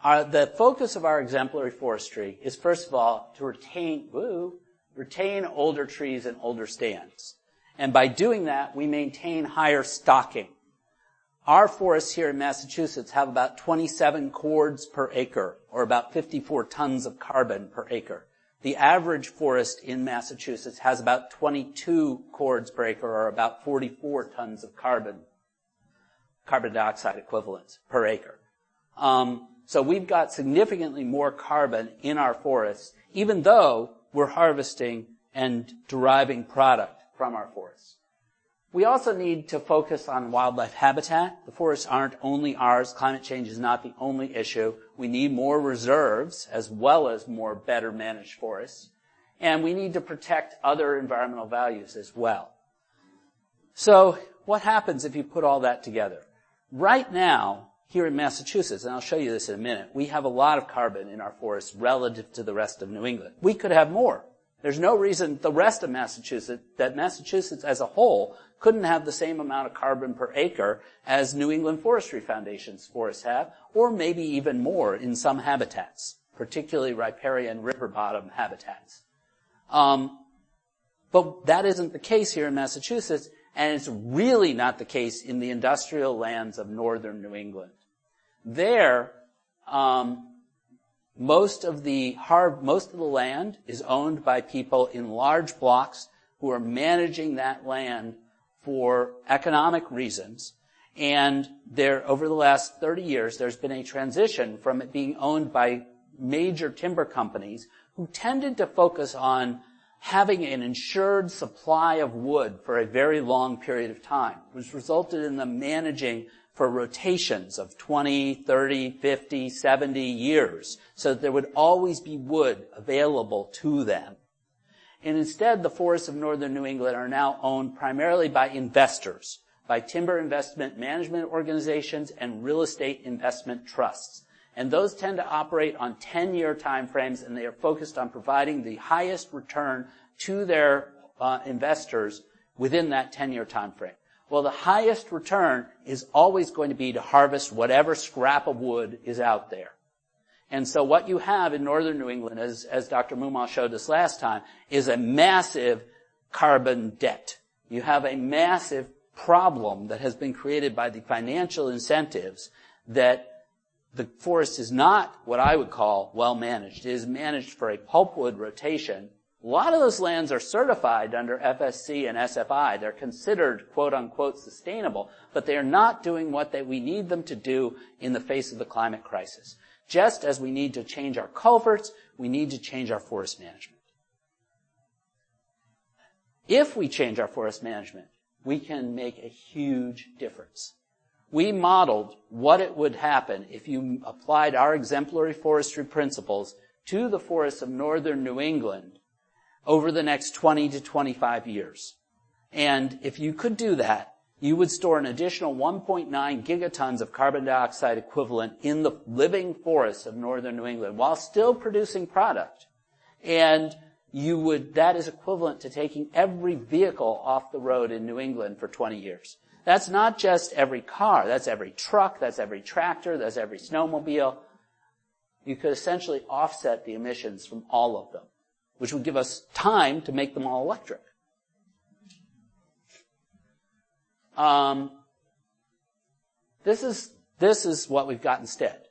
The focus of our exemplary forestry is, first of all, to retain older trees and older stands. And by doing that, we maintain higher stocking. Our forests here in Massachusetts have about 27 cords per acre, or about 54 tons of carbon per acre. The average forest in Massachusetts has about 22 cords per acre, or about 44 tons of carbon dioxide equivalents per acre. So we've got significantly more carbon in our forests, even though we're harvesting and deriving product from our forests. We also need to focus on wildlife habitat. The forests aren't only ours. Climate change is not the only issue. We need more reserves as well as more better managed forests. And we need to protect other environmental values as well. So what happens if you put all that together? Right now, here in Massachusetts, and I'll show you this in a minute, we have a lot of carbon in our forests relative to the rest of New England. We could have more. There's no reason the rest of Massachusetts, that Massachusetts as a whole, couldn't have the same amount of carbon per acre as New England Forestry Foundation's forests have, or maybe even more in some habitats, particularly riparian river bottom habitats. But that isn't the case here in Massachusetts, and it's really not the case in the industrial lands of northern New England. There, most of the land is owned by people in large blocks who are managing that land for economic reasons. And over the last 30 years, there's been a transition from it being owned by major timber companies who tended to focus on having an insured supply of wood for a very long period of time, which resulted in them managing for rotations of 20, 30, 50, 70 years, so that there would always be wood available to them. And instead, the forests of northern New England are now owned primarily by investors, by timber investment management organizations and real estate investment trusts. And those tend to operate on 10-year time frames, and they are focused on providing the highest return to their investors within that 10-year time frame. Well, the highest return is always going to be to harvest whatever scrap of wood is out there. And so what you have in northern New England, as Dr. Mumal showed us last time, is a massive carbon debt. You have a massive problem that has been created by the financial incentives that the forest is not what I would call well managed. It is managed for a pulpwood rotation. A lot of those lands are certified under FSC and SFI. They're considered quote-unquote sustainable, but they are not doing what we need them to do in the face of the climate crisis. Just as we need to change our culverts, we need to change our forest management. If we change our forest management, we can make a huge difference. We modeled what it would happen if you applied our exemplary forestry principles to the forests of northern New England over the next 20 to 25 years. And if you could do that, you would store an additional 1.9 gigatons of carbon dioxide equivalent in the living forests of northern New England while still producing product. And that is equivalent to taking every vehicle off the road in New England for 20 years. That's not just every car, that's every truck, that's every tractor, that's every snowmobile. You could essentially offset the emissions from all of them, which would give us time to make them all electric. This is what we've got instead.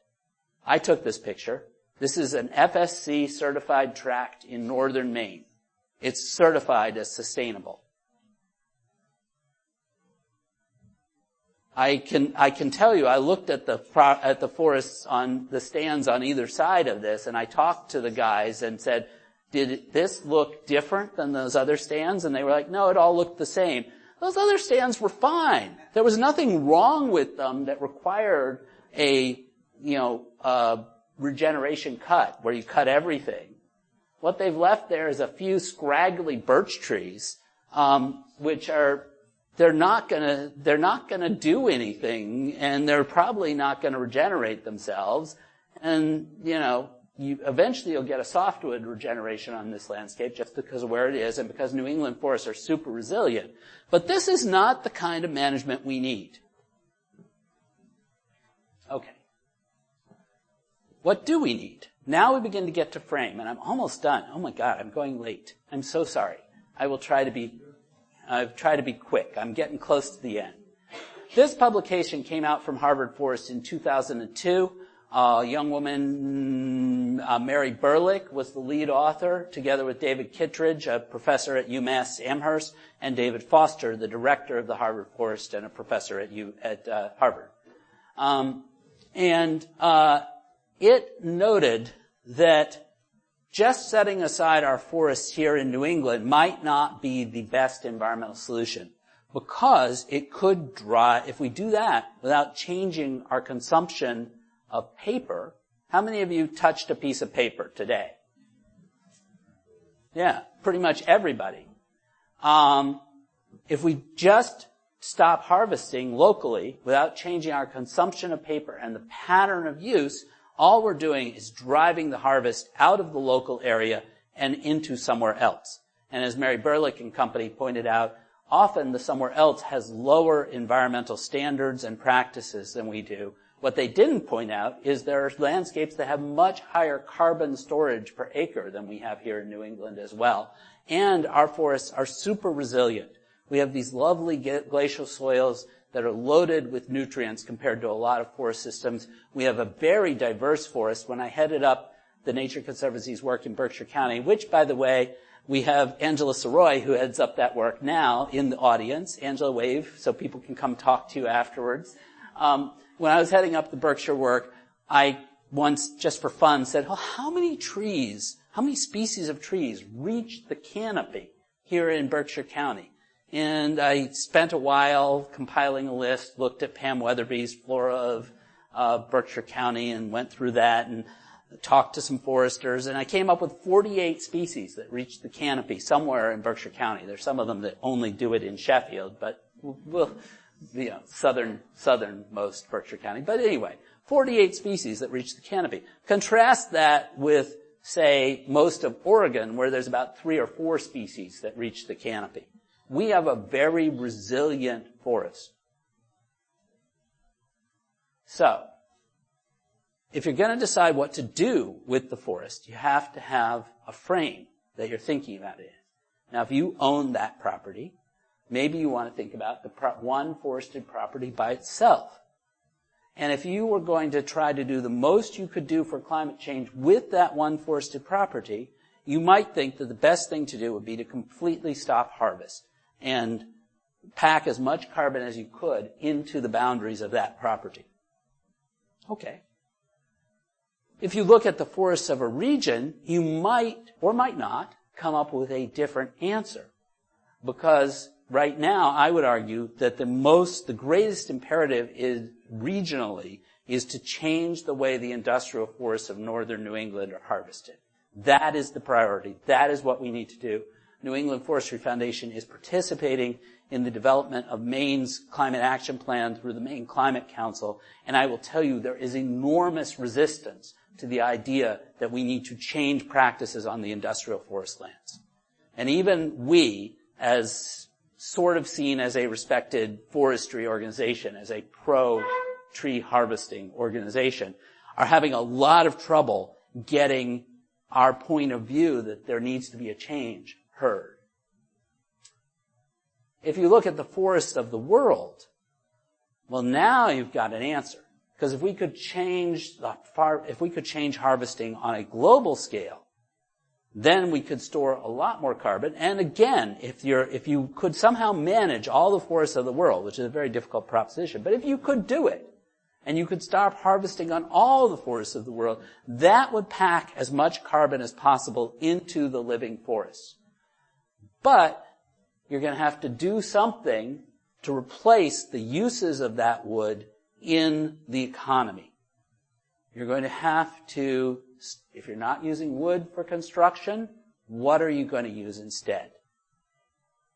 I took this picture. This is an FSC certified tract in northern Maine. It's certified as sustainable. I can tell you, I looked at the forests on the stands on either side of this, and I talked to the guys and said, did this look different than those other stands? And they were like, no, it all looked the same. Those other stands were fine. There was nothing wrong with them that required a regeneration cut where you cut everything. What they've left there is a few scraggly birch trees, which they're not gonna do anything, and they're probably not gonna regenerate themselves. And, eventually you'll get a softwood regeneration on this landscape just because of where it is and because New England forests are super resilient. But this is not the kind of management we need. Okay. What do we need? Now we begin to get to frame, and I'm almost done. Oh my God, I'm going late. I'm so sorry. I've tried to be quick. I'm getting close to the end. This publication came out from Harvard Forest in 2002. A young woman, Mary Berlick, was the lead author, together with David Kittredge, a professor at UMass Amherst, and David Foster, the director of the Harvard Forest and a professor at Harvard. It noted that just setting aside our forests here in New England might not be the best environmental solution, because it could if we do that without changing our consumption of paper. How many of you touched a piece of paper today? Yeah, pretty much everybody. If we just stop harvesting locally without changing our consumption of paper and the pattern of use, all we're doing is driving the harvest out of the local area and into somewhere else. And as Mary Berlick and company pointed out, often the somewhere else has lower environmental standards and practices than we do. What they didn't point out is there are landscapes that have much higher carbon storage per acre than we have here in New England as well. And our forests are super resilient. We have these lovely glacial soils that are loaded with nutrients compared to a lot of forest systems. We have a very diverse forest. When I headed up the Nature Conservancy's work in Berkshire County, which, by the way, we have Angela Soroy, who heads up that work now, in the audience. Angela, wave so people can come talk to you afterwards. When I was heading up the Berkshire work, I once, just for fun, said, how many species of trees reach the canopy here in Berkshire County? And I spent a while compiling a list, looked at Pam Weatherby's Flora of Berkshire County and went through that and talked to some foresters, and I came up with 48 species that reach the canopy somewhere in Berkshire County. There's some of them that only do it in Sheffield, but southernmost Berkshire County. But anyway, 48 species that reach the canopy. Contrast that with, say, most of Oregon, where there's about 3 or 4 species that reach the canopy. We have a very resilient forest. So, if you're going to decide what to do with the forest, you have to have a frame that you're thinking about it in. Now, if you own that property, maybe you want to think about the one forested property by itself. And if you were going to try to do the most you could do for climate change with that one forested property, you might think that the best thing to do would be to completely stop harvest and pack as much carbon as you could into the boundaries of that property. Okay. If you look at the forests of a region, you might or might not come up with a different answer. Because right now, I would argue that the greatest imperative is regionally is to change the way the industrial forests of northern New England are harvested. That is the priority. That is what we need to do. New England Forestry Foundation is participating in the development of Maine's climate action plan through the Maine Climate Council, and I will tell you there is enormous resistance to the idea that we need to change practices on the industrial forest lands. And even we, as sort of seen as a respected forestry organization, as a pro-tree harvesting organization, are having a lot of trouble getting our point of view that there needs to be a change heard. If you look at the forests of the world, well, now you've got an answer. Because if we could change harvesting on a global scale, then we could store a lot more carbon. And again, if you could somehow manage all the forests of the world, which is a very difficult proposition, but if you could do it, and you could start harvesting on all the forests of the world, that would pack as much carbon as possible into the living forests. But you're going to have to do something to replace the uses of that wood in the economy. You're going to have to, if you're not using wood for construction, what are you going to use instead?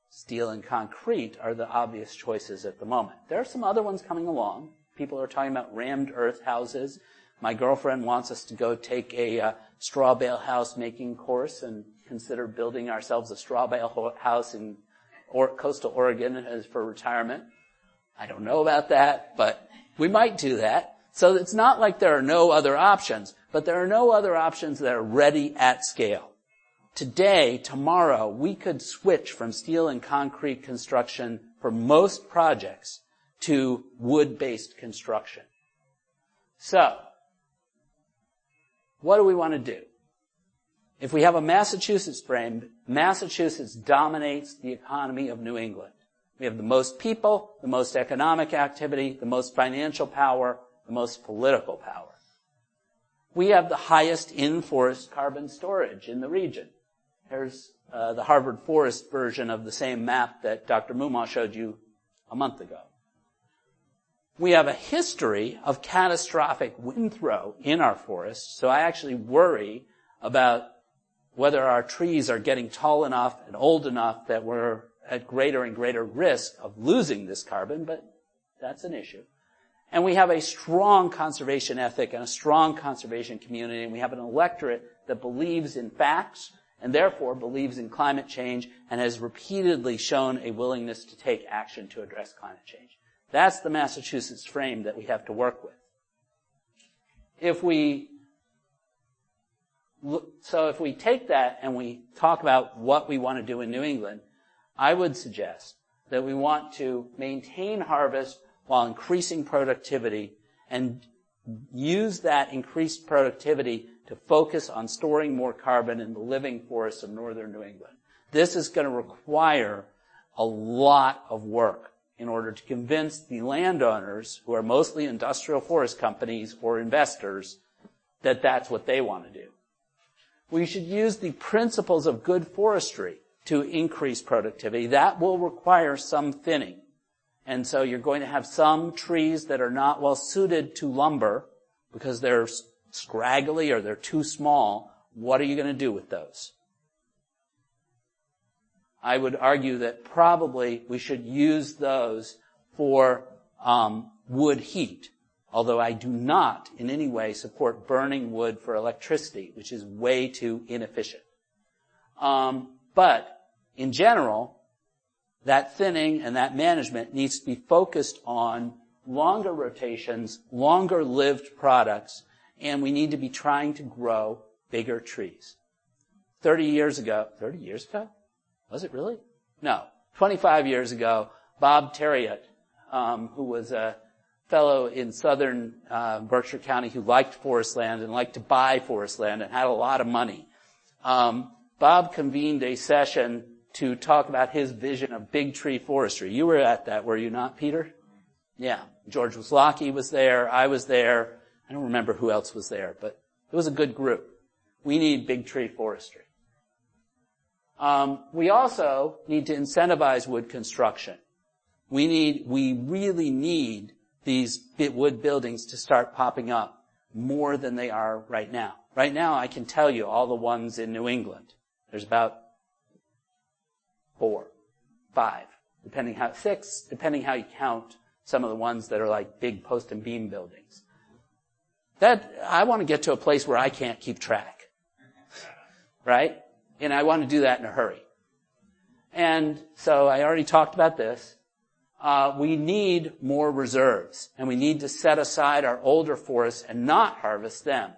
Steel and concrete are the obvious choices at the moment. There are some other ones coming along. People are talking about rammed earth houses. My girlfriend wants us to go take a straw bale house making course and consider building ourselves a straw bale house in coastal Oregon as for retirement. I don't know about that, but we might do that. So it's not like there are no other options, but there are no other options that are ready at scale. Today, tomorrow, we could switch from steel and concrete construction for most projects to wood-based construction. So, what do we want to do? If we have a Massachusetts frame, Massachusetts dominates the economy of New England. We have the most people, the most economic activity, the most financial power, the most political power. We have the highest in-forest carbon storage in the region. Here's the Harvard Forest version of the same map that Dr. Mumaw showed you a month ago. We have a history of catastrophic wind throw in our forests, so I actually worry about whether our trees are getting tall enough and old enough that we're at greater and greater risk of losing this carbon, but that's an issue. And we have a strong conservation ethic and a strong conservation community, and we have an electorate that believes in facts and therefore believes in climate change and has repeatedly shown a willingness to take action to address climate change. That's the Massachusetts frame that we have to work with. If we take that and we talk about what we want to do in New England, I would suggest that we want to maintain harvest while increasing productivity and use that increased productivity to focus on storing more carbon in the living forests of northern New England. This is going to require a lot of work in order to convince the landowners, who are mostly industrial forest companies or investors, that that's what they want to do. We should use the principles of good forestry to increase productivity. That will require some thinning. And so you're going to have some trees that are not well suited to lumber because they're scraggly or they're too small. What are you going to do with those? I would argue that probably we should use those for wood heat, although I do not in any way support burning wood for electricity, which is way too inefficient. But in general, that thinning and that management needs to be focused on longer rotations, longer lived products, and we need to be trying to grow bigger trees. 30 years ago? Was it really? No. 25 years ago, Bob Terriot, who was a fellow in southern Berkshire County who liked forest land and liked to buy forest land and had a lot of money, Bob convened a session to talk about his vision of big tree forestry. You were at that, were you not, Peter? Yeah. George Wislocki was there. I was there. I don't remember who else was there, but it was a good group. We need big tree forestry. We also need to incentivize wood construction. We really need these wood buildings to start popping up more than they are right now. Right now, I can tell you all the ones in New England. There's about 4, 5, six, depending how you count some of the ones that are like big post and beam buildings. I want to get to a place where I can't keep track. Right? And I want to do that in a hurry. And so I already talked about this. We need more reserves, and we need to set aside our older forests and not harvest them.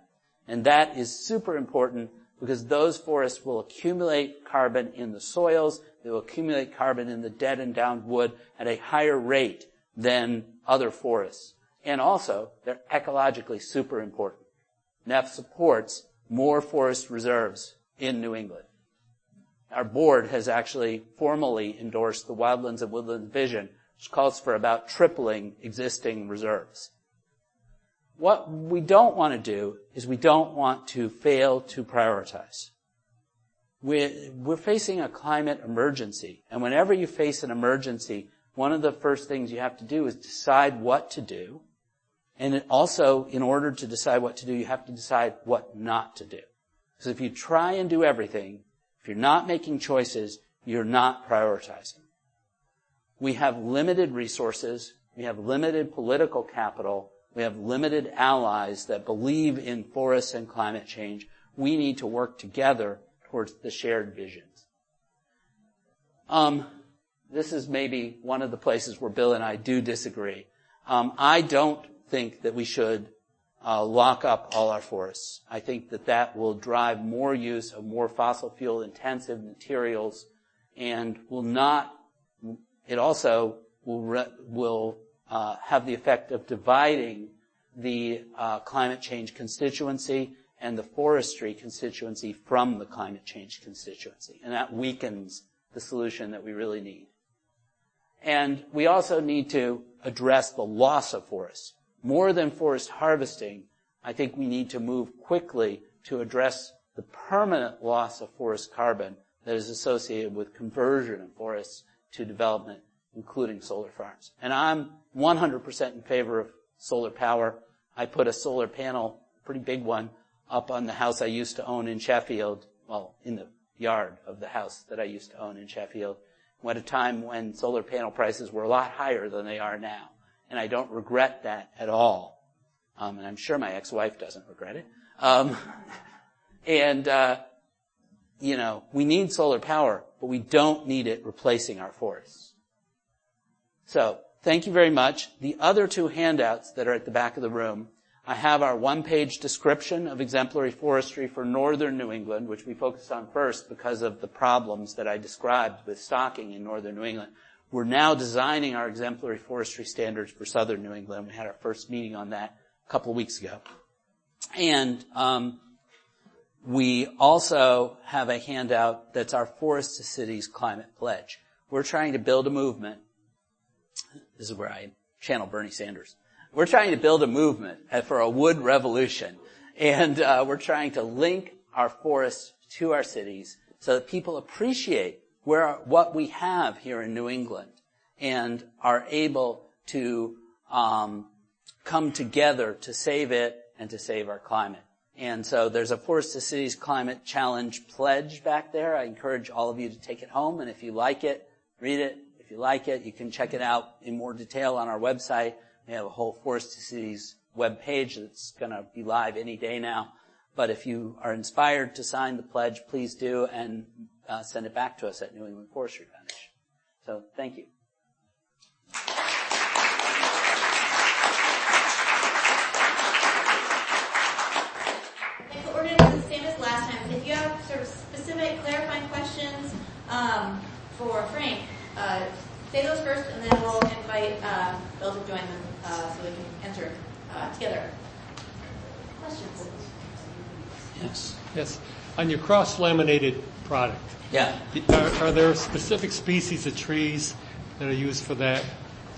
And that is super important because those forests will accumulate carbon in the soils. They will accumulate carbon in the dead and downed wood at a higher rate than other forests. And also, they're ecologically super important. NEF supports more forest reserves in New England. Our board has actually formally endorsed the Wildlands and Woodlands Vision, which calls for about tripling existing reserves. What we don't want to do is we don't want to fail to prioritize. We're facing a climate emergency, and whenever you face an emergency, one of the first things you have to do is decide what to do, and also, in order to decide what to do, you have to decide what not to do. Because if you try and do everything, if you're not making choices, you're not prioritizing. We have limited resources, we have limited political capital, we have limited allies that believe in forests and climate change. We need to work together towards the shared visions. This is maybe one of the places where Bill and I do disagree. I don't think that we should lock up all our forests. I think that will drive more use of more fossil fuel intensive materials and it also will have the effect of dividing the climate change constituency and the forestry constituency from the climate change constituency. And that weakens the solution that we really need. And we also need to address the loss of forests. More than forest harvesting, I think we need to move quickly to address the permanent loss of forest carbon that is associated with conversion of forests to development, including solar farms. And I'm 100% in favor of solar power. I put a solar panel, pretty big one, up on the house I used to own in Sheffield, well, in the yard of the house that I used to own in Sheffield, at a time when solar panel prices were a lot higher than they are now. And I don't regret that at all. And I'm sure my ex-wife doesn't regret it. We need solar power, but we don't need it replacing our forests. So, thank you very much. The other 2 handouts that are at the back of the room, I have our 1-page description of exemplary forestry for northern New England, which we focused on first because of the problems that I described with stocking in northern New England. We're now designing our exemplary forestry standards for southern New England. We had our first meeting on that a couple of weeks ago. And we also have a handout that's our Forest to Cities Climate Pledge. We're trying to build a movement. This is where I channel Bernie Sanders. We're trying to build a movement for a wood revolution. And we're trying to link our forests to our cities so that people appreciate what we have here in New England and are able to come together to save it and to save our climate. And so there's a Forest to Cities Climate Challenge pledge back there. I encourage all of you to take it home, and if you like it, read it. If you like it, you can check it out in more detail on our website. We have a whole Forest to Cities web page that's going to be live any day now. But if you are inspired to sign the pledge, please do, and send it back to us at New England Forestry Foundation. So, thank you.
So we're going to do the same as last time. If you have sort of specific clarifying questions for Frank, say those first, and then we'll invite Bill to join them so we can answer together. Questions?
Yes. On your cross-laminated product, are there specific species of trees that are used for that,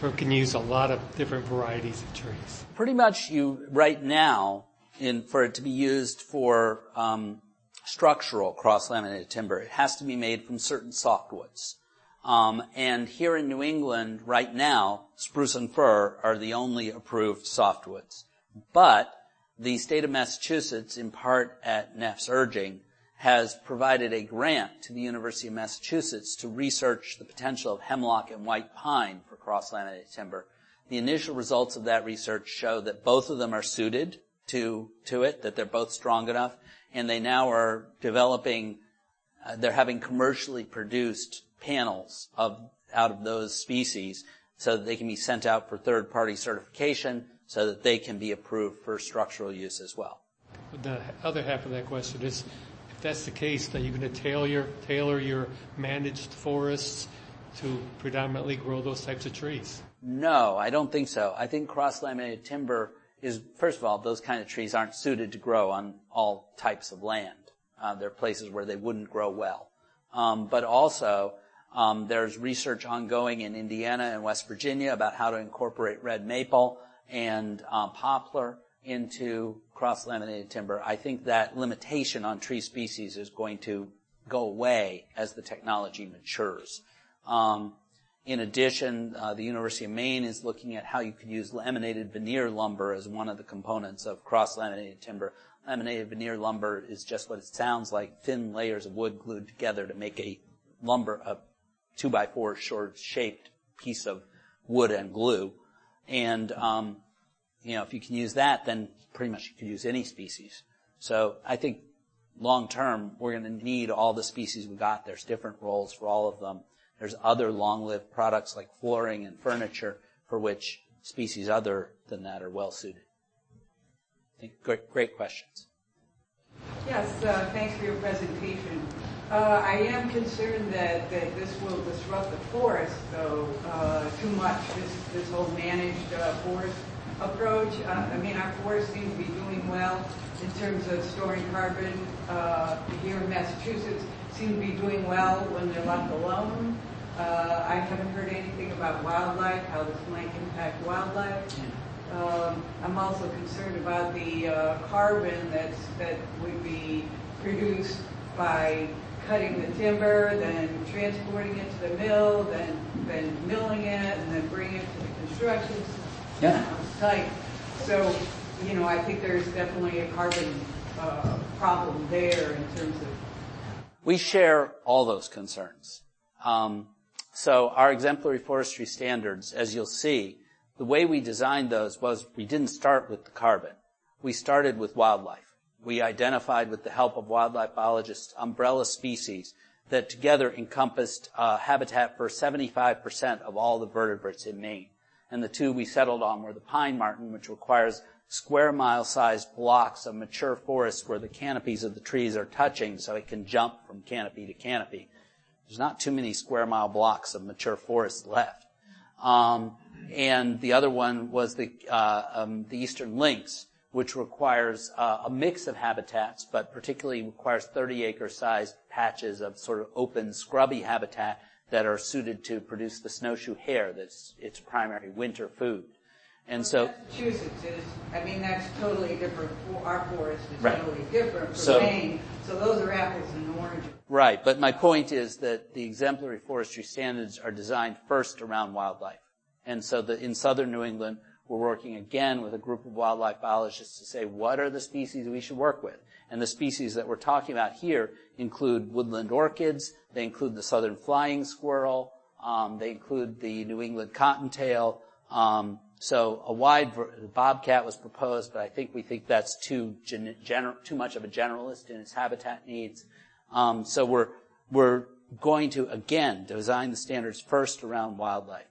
or can you use a lot of different varieties of trees?
Pretty much right now, for it to be used for structural cross-laminated timber, it has to be made from certain softwoods. And here in New England, right now, spruce and fir are the only approved softwoods. But the state of Massachusetts, in part at Neff's urging, has provided a grant to the University of Massachusetts to research the potential of hemlock and white pine for cross-laminated timber. The initial results of that research show that both of them are suited to it, that they're both strong enough, and they now are developing, they're having commercially produced panels out of those species so that they can be sent out for third-party certification so that they can be approved for structural use as well.
The other half of that question is, if that's the case, then you're going to tailor your managed forests to predominantly grow those types of trees?
No, I don't think so. I think cross-laminated timber is, first of all, those kind of trees aren't suited to grow on all types of land. There are places where they wouldn't grow well. But also, there's research ongoing in Indiana and West Virginia about how to incorporate red maple and poplar into cross-laminated timber. I think that limitation on tree species is going to go away as the technology matures. In addition, the University of Maine is looking at how you could use laminated veneer lumber as one of the components of cross-laminated timber. Laminated veneer lumber is just what it sounds like, thin layers of wood glued together to make a 2x4 short-shaped piece of wood and glue. And, if you can use that, then pretty much you could use any species. So I think long-term, we're going to need all the species we got. There's different roles for all of them. There's other long-lived products like flooring and furniture for which species other than that are well-suited. I think great questions.
Yes, thanks for your presentation. I am concerned that this will disrupt the forest, though, too much, this whole managed forest approach. Our forests seem to be doing well in terms of storing carbon. Here in Massachusetts, seem to be doing well when they're left alone. I haven't heard anything about wildlife, how this might impact wildlife. I'm also concerned about the carbon that would be produced by cutting the timber, then transporting it to the mill, then milling it, and then bringing it to the construction site. So, I think there's definitely a carbon problem there in terms of...
We share all those concerns. So our exemplary forestry standards, as you'll see, the way we designed those was we didn't start with the carbon. We started with wildlife. We identified with the help of wildlife biologists umbrella species that together encompassed habitat for 75% of all the vertebrates in Maine. And the two we settled on were the pine marten, which requires square mile-sized blocks of mature forest where the canopies of the trees are touching so it can jump from canopy to canopy. There's not too many square mile blocks of mature forest left. And the other one was the eastern lynx, which requires a mix of habitats, but particularly requires 30-acre sized patches of sort of open, scrubby habitat that are suited to produce the snowshoe hare that's its primary winter food. And so
Massachusetts is, that's totally different. Our forest is
right.
Totally different from Maine. So those are apples and oranges.
Right, but my point is that the exemplary forestry standards are designed first around wildlife. And so in southern New England, we're working again with a group of wildlife biologists to say what are the species we should work with. And the species that we're talking about here include woodland orchids, they include the southern flying squirrel, they include the New England cottontail. So a wide bobcat was proposed, but we think that's too much of a generalist in its habitat needs. So we're going to again design the standards first around wildlife.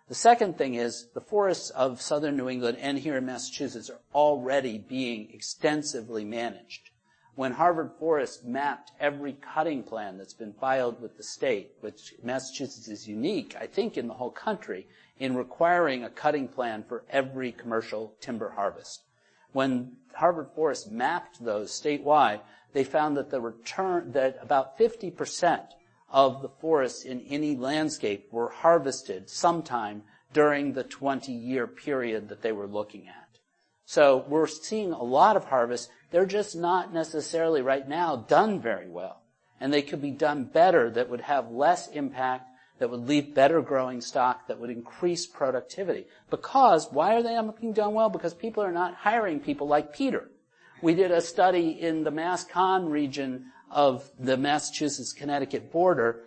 The second thing is the forests of southern New England and here in Massachusetts are already being extensively managed. When Harvard Forest mapped every cutting plan that's been filed with the state, which Massachusetts is unique, I think, in the whole country, in requiring a cutting plan for every commercial timber harvest. When Harvard Forest mapped those statewide, they found that that about 50% of the forests in any landscape were harvested sometime during the 20-year period that they were looking at. So we're seeing a lot of harvests. They're just not necessarily right now done very well. And they could be done better, that would have less impact, that would leave better growing stock, that would increase productivity. Because, why are they not being done well? Because people are not hiring people like Peter We did a study in the Mass-Con region of the Massachusetts-Connecticut border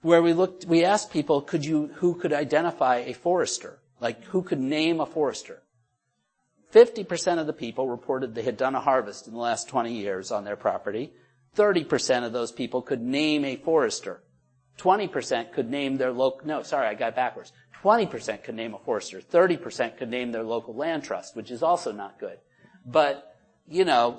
where we asked people, who could identify a forester? Like, who could name a forester? 50% of the people reported they had done a harvest in the last 20 years on their property. 30% of those people could name a forester. 20% could name their local, 20% could name a forester. 30% could name their local land trust, which is also not good. But,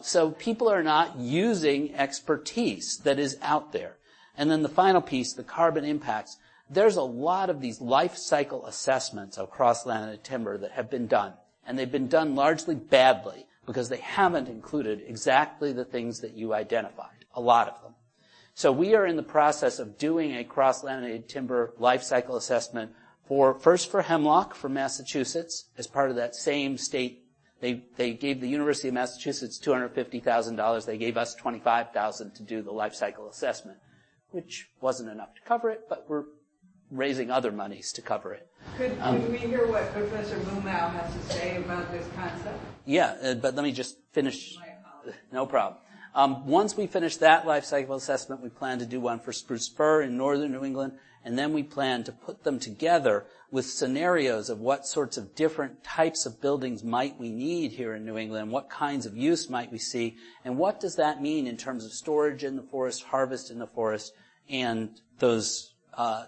so people are not using expertise that is out there. And then the final piece, the carbon impacts. There's a lot of these life cycle assessments of cross-laminated timber that have been done. And they've been done largely badly because they haven't included exactly the things that you identified, a lot of them. So we are in the process of doing a cross-laminated timber life cycle assessment first for hemlock from Massachusetts as part of that same state. They gave the University of Massachusetts $250,000. They gave us $25,000 to do the life cycle assessment, which wasn't enough to cover it, but we're raising other monies to cover it.
Could we hear what Professor Mumau has to say about this concept?
Yeah, but let me just finish. No problem. Once we finish that life cycle assessment, we plan to do one for spruce fir in northern New England, and then we plan to put them together with scenarios of what sorts of different types of buildings might we need here in New England, what kinds of use might we see, and what does that mean in terms of storage in the forest, harvest in the forest, and those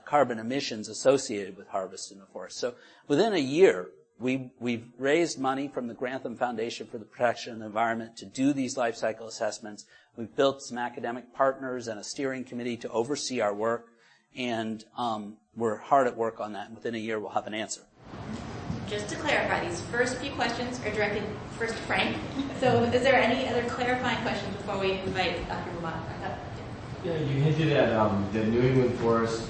carbon emissions associated with harvest in the forest. So within a year, we've raised money from the Grantham Foundation for the Protection of the Environment to do these life cycle assessments. We've built some academic partners and a steering committee to oversee our work, and we're hard at work on that. And within a year, we'll have an answer.
Just to clarify, these first few questions are directed first to Frank. So is there any other clarifying questions before we invite Dr. Lamont?
Yeah, you hinted at the New England forests,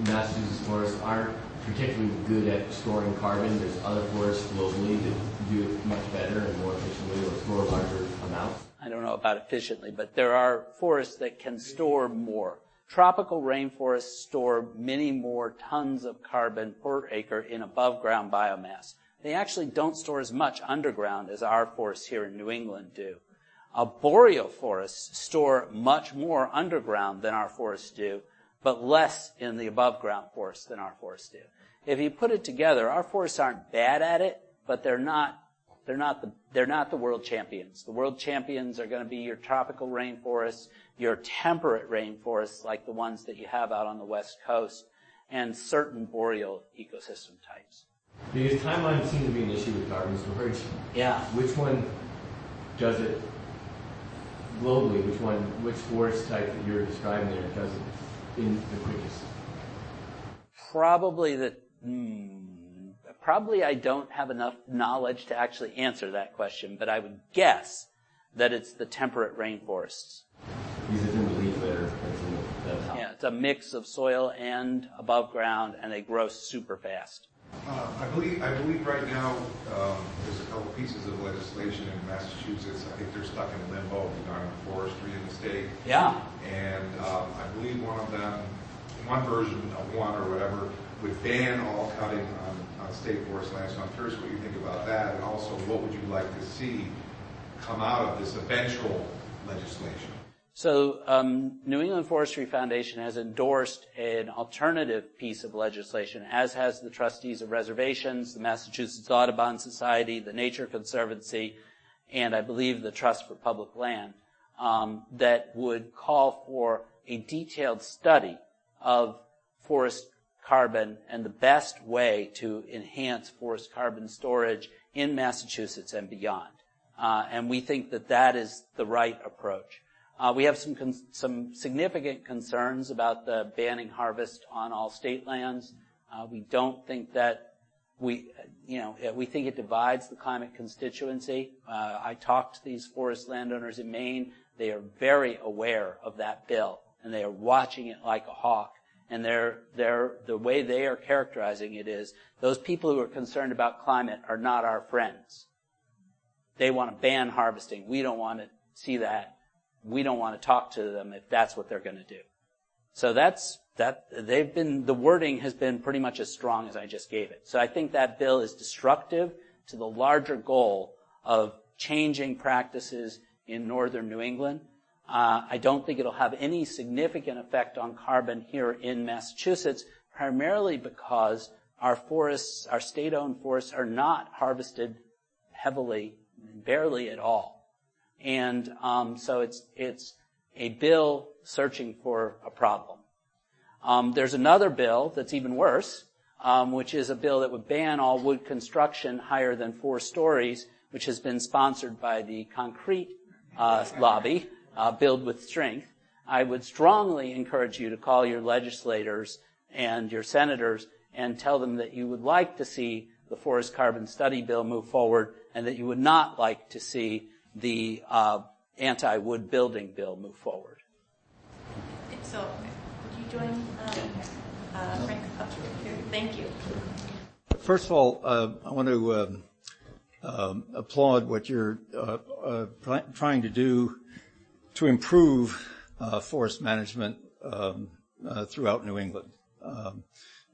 Massachusetts forests aren't particularly good at storing carbon. There's other forests globally that do it much better and more efficiently or store larger amounts.
I don't know about efficiently, but there are forests that can store more. Tropical rainforests store many more tons of carbon per acre in above-ground biomass. They actually don't store as much underground as our forests here in New England do. Boreal forests store much more underground than our forests do, but less in the above-ground forests than our forests do. If you put it together, our forests aren't bad at it, but they're not the world champions. The world champions are going to be your tropical rainforests, your temperate rainforests like the ones that you have out on the West Coast, and certain boreal ecosystem types.
Because timelines seem to be an issue with carbon storage.
Yeah.
Which one does it globally? Which forest type that you're describing there does it in the quickest?
Probably I don't have enough knowledge to actually answer that question, but I would guess that it's the temperate rainforests.
These are in the leaf litter.
Yeah, it's a mix of soil and above ground, and they grow super fast.
I believe right now there's a couple pieces of legislation in Massachusetts. I think they're stuck in limbo regarding forestry in the state.
Yeah.
And I believe one version of one or whatever would ban all cutting on state forest land. So I'm curious what you think about that, and also what would you like to see come out of this eventual legislation?
So New England Forestry Foundation has endorsed an alternative piece of legislation, as has the trustees of reservations, the Massachusetts Audubon Society, the Nature Conservancy, and I believe the Trust for Public Land, that would call for a detailed study of forest carbon and the best way to enhance forest carbon storage in Massachusetts and beyond. And we think that that is the right approach. We have some significant concerns about the banning harvest on all state lands. We don't think that we think it divides the climate constituency. I talked to these forest landowners in Maine. They are very aware of that bill, and they are watching it like a hawk. And the way they are characterizing it is those people who are concerned about climate are not our friends. They want to ban harvesting. We don't want to see that. We don't want to talk to them if that's what they're going to do. So the wording has been pretty much as strong as I just gave it. So I think that bill is destructive to the larger goal of changing practices in northern New England. I don't think it'll have any significant effect on carbon here in Massachusetts, primarily because our forests, our state-owned forests, are not harvested heavily, barely at all. And so it's a bill searching for a problem. There's another bill that's even worse, which is a bill that would ban all wood construction higher than 4 stories, which has been sponsored by the concrete lobby, Build with Strength. I would strongly encourage you to call your legislators and your senators and tell them that you would like to see the Forest Carbon Study Bill move forward and that you would not like to see the anti-wood building bill move forward.
So, would you join Frank up here? Thank you.
First of all, I want to applaud what you're trying to do to improve forest management throughout New England.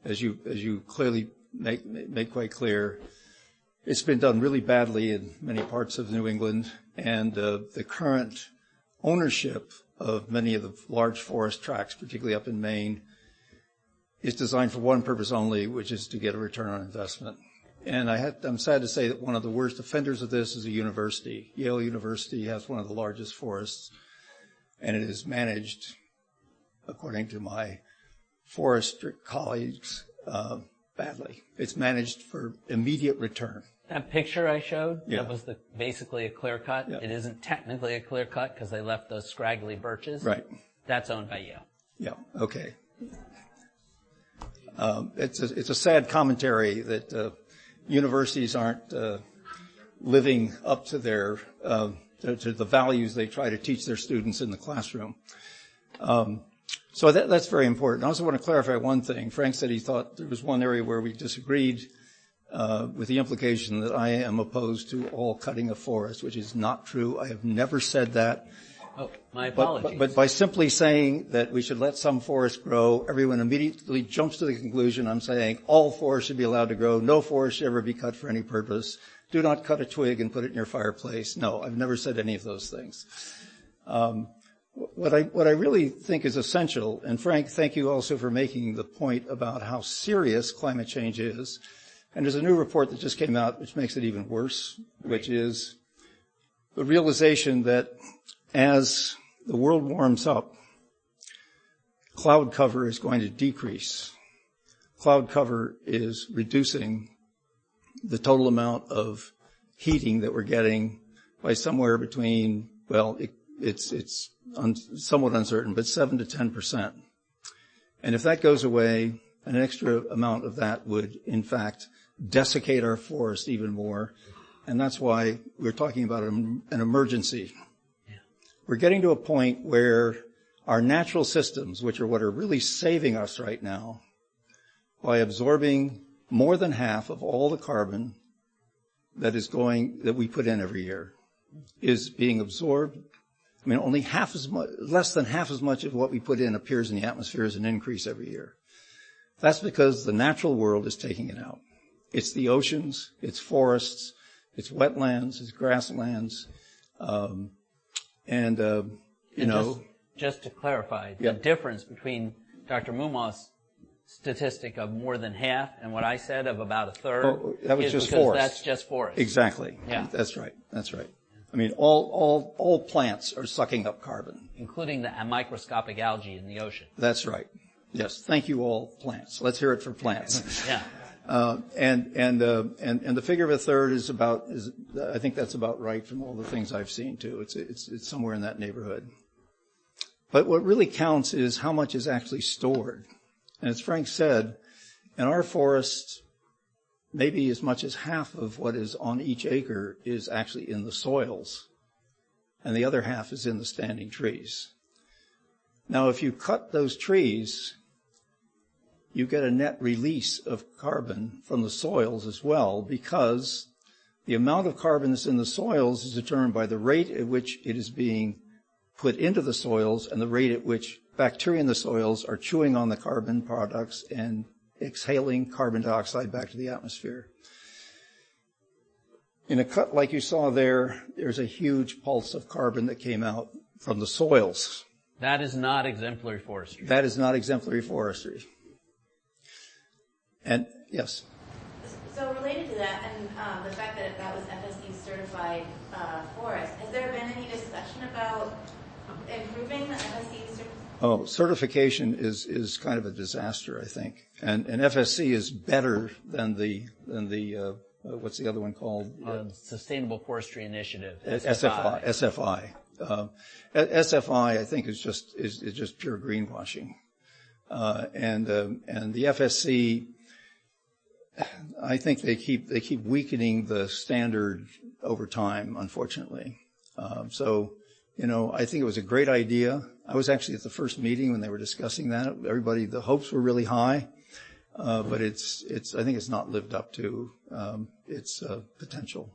As you clearly make quite clear, it's been done really badly in many parts of New England, and the current ownership of many of the large forest tracts, particularly up in Maine, is designed for one purpose only, which is to get a return on investment. And I'm sad to say that one of the worst offenders of this is a university. Yale University has one of the largest forests, and it is managed, according to my forest colleagues, badly. It's managed for immediate return.
That picture I showed,
yeah.
That was basically a clear cut. Yeah. It isn't technically a clear cut because they left those scraggly birches.
Right.
That's owned by Yale.
Yeah, okay. It's a sad commentary that universities aren't living up to their to the values they try to teach their students in the classroom. So that's very important. I also want to clarify one thing. Frank said he thought there was one area where we disagreed with the implication that I am opposed to all cutting of forest, which is not true. I have never said that.
Oh, my apologies.
But by simply saying that we should let some forests grow, everyone immediately jumps to the conclusion I'm saying all forests should be allowed to grow. No forest should ever be cut for any purpose. Do not cut a twig and put it in your fireplace. No, I've never said any of those things. What I really think is essential, and Frank, thank you also for making the point about how serious climate change is. And there's a new report that just came out which makes it even worse, which is the realization that as the world warms up, cloud cover is going to decrease. Cloud cover is reducing the total amount of heating that we're getting by somewhere between, well, it's somewhat uncertain, but 7 to 10%. And if that goes away, an extra amount of that would, in fact, desiccate our forest even more. And that's why we're talking about an emergency. We're getting to a point where our natural systems, which are what are really saving us right now, by absorbing more than half of all the carbon that we put in every year, is being absorbed. I mean, only less than half as much of what we put in appears in the atmosphere as an increase every year. That's because the natural world is taking it out. It's the oceans, it's forests, it's wetlands, it's grasslands,
Just to clarify, the difference between Dr. Mumau's statistic of more than half and what I said of about a third
that was
is
just
because
forest.
That's just forest.
Exactly.
Yeah.
That's right. I mean, all plants are sucking up carbon.
Including the microscopic algae in the ocean.
That's right. Yes. Thank you, all plants. Let's hear it for plants.
Yeah.
And the figure of a third I think that's about right from all the things I've seen too. It's somewhere in that neighborhood. But what really counts is how much is actually stored. And as Frank said, in our forests, maybe as much as half of what is on each acre is actually in the soils, and the other half is in the standing trees. Now, if you cut those trees, you get a net release of carbon from the soils as well, because the amount of carbon that's in the soils is determined by the rate at which it is being put into the soils and the rate at which bacteria in the soils are chewing on the carbon products and exhaling carbon dioxide back to the atmosphere. In a cut like you saw there, there's a huge pulse of carbon that came out from the soils.
That is not exemplary forestry.
That is not exemplary forestry. And, yes?
So related to that, and the fact that that was FSC certified forest, has there been any discussion about improving the FSC certification?
Oh, certification is kind of a disaster, I think. And FSC is better than the what's the other one called?
Sustainable Forestry Initiative.
SFI. SFI, I think, is just pure greenwashing. And the FSC, I think they keep weakening the standard over time, unfortunately. So, I think it was a great idea. I was actually at the first meeting when they were discussing that. Everybody, the hopes were really high, but I think it's not lived up to its potential.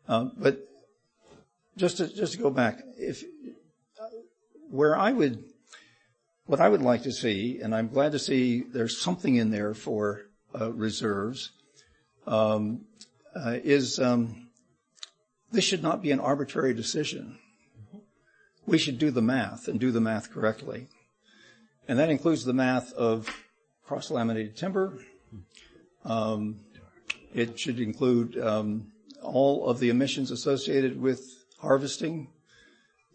But just to go back, what I would like to see, and I'm glad to see there's something in there for reserves, is this should not be an arbitrary decision. We should do the math and do the math correctly. And that includes the math of cross-laminated timber. It should include all of the emissions associated with harvesting.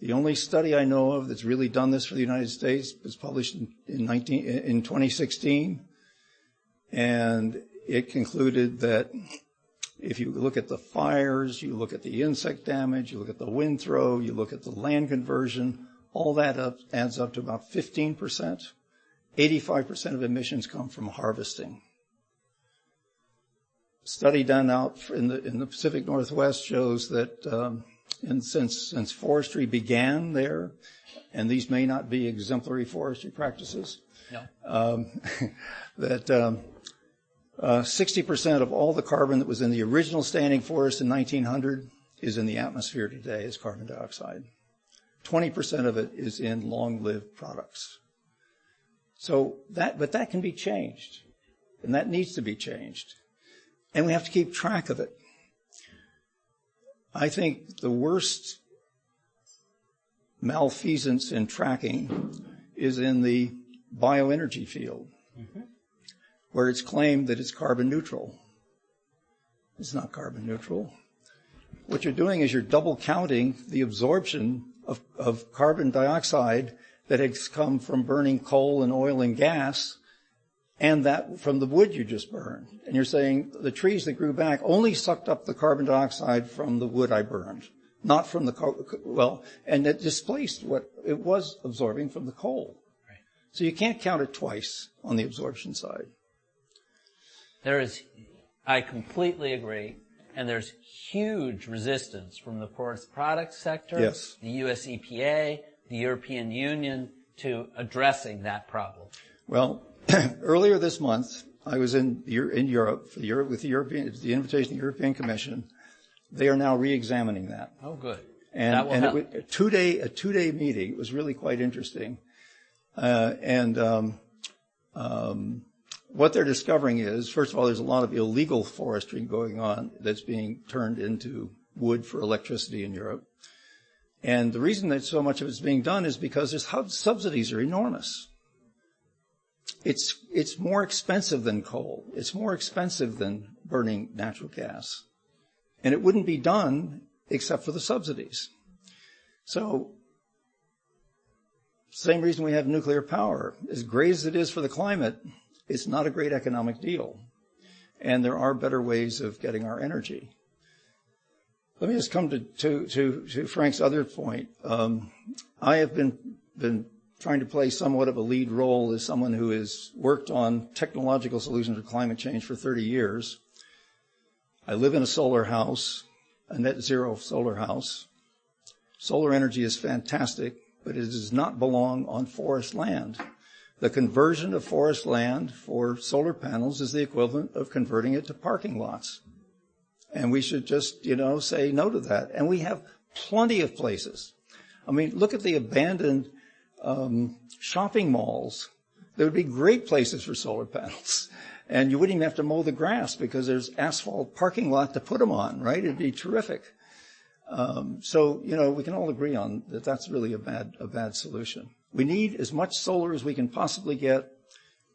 The only study I know of that's really done this for the United States was published in 2016. And it concluded that if you look at the fires, you look at the insect damage, you look at the wind throw, you look at the land conversion, all that adds up to about 15%. 85% of emissions come from harvesting. Study done out in the Pacific Northwest shows that since forestry began there, and these may not be exemplary forestry practices, that 60% of all the carbon that was in the original standing forest in 1900 is in the atmosphere today as carbon dioxide. 20% of it is in long-lived products. So but that can be changed, and that needs to be changed. And we have to keep track of it. I think the worst malfeasance in tracking is in the bioenergy field, where it's claimed that it's carbon neutral. It's not carbon neutral. What you're doing is you're double counting the absorption of carbon dioxide that has come from burning coal and oil and gas, and that from the wood you just burned. And you're saying the trees that grew back only sucked up the carbon dioxide from the wood I burned, not from and it displaced what it was absorbing from the coal. Right. So you can't count it twice on the absorption side.
I completely agree, and there's huge resistance from the forest products sector, the U.S. EPA, the European Union, to addressing that problem.
Well, earlier this month, I was in Europe with the invitation of the European Commission. They are now re-examining that.
Oh, good.
And
that will help.
It was a two-day meeting. It was really quite interesting. What they're discovering is, first of all, there's a lot of illegal forestry going on that's being turned into wood for electricity in Europe. And the reason that so much of it's being done is because subsidies are enormous. It's more expensive than coal. It's more expensive than burning natural gas. And it wouldn't be done except for the subsidies. So, same reason we have nuclear power. As great as it is for the climate, it's not a great economic deal. And there are better ways of getting our energy. Let me just come to Frank's other point. I have been trying to play somewhat of a lead role as someone who has worked on technological solutions for climate change for 30 years. I live in a solar house, a net zero solar house. Solar energy is fantastic, but it does not belong on forest land. The conversion of forest land for solar panels is the equivalent of converting it to parking lots. And we should just, say no to that. And we have plenty of places. I mean, look at the abandoned shopping malls. There would be great places for solar panels. And you wouldn't even have to mow the grass because there's asphalt parking lot to put them on, right? It'd be terrific. So, we can all agree on that that's really a bad solution. We need as much solar as we can possibly get,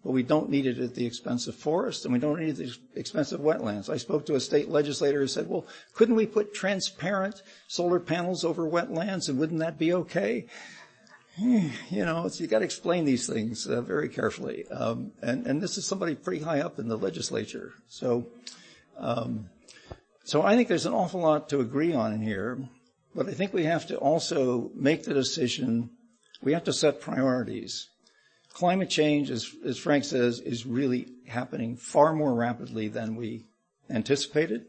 but we don't need it at the expense of forests, and we don't need it at the expense of wetlands. I spoke to a state legislator who said, well, couldn't we put transparent solar panels over wetlands, and wouldn't that be okay? You got to explain these things very carefully. And this is somebody pretty high up in the legislature. So I think there's an awful lot to agree on in here, but I think we have to also make the decision. We have to set priorities. Climate change, as Frank says, is really happening far more rapidly than we anticipated.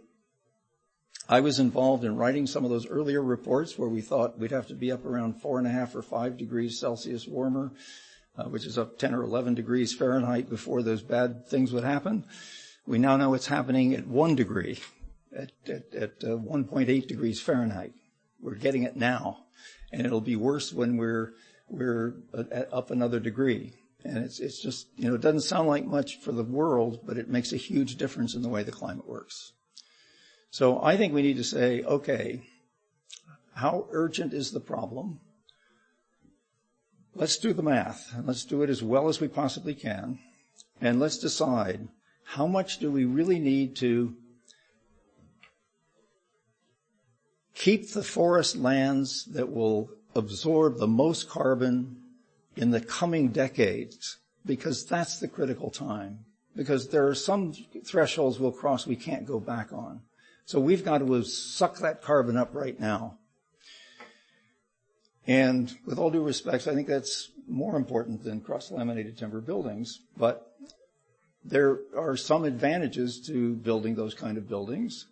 I was involved in writing some of those earlier reports where we thought we'd have to be up around 4.5 or 5 degrees Celsius warmer, which is up 10 or 11 degrees Fahrenheit before those bad things would happen. We now know it's happening at 1 degree, at 1.8 degrees Fahrenheit. We're getting it now, and it'll be worse when we're up another degree. And it's just, it doesn't sound like much for the world, but it makes a huge difference in the way the climate works. So I think we need to say, okay, how urgent is the problem? Let's do the math, and let's do it as well as we possibly can, and let's decide how much do we really need to keep the forest lands that will absorb the most carbon in the coming decades, because that's the critical time. Because there are some thresholds we'll cross we can't go back on. So we've got to suck that carbon up right now. And with all due respect, I think that's more important than cross-laminated timber buildings. But there are some advantages to building those kind of buildings.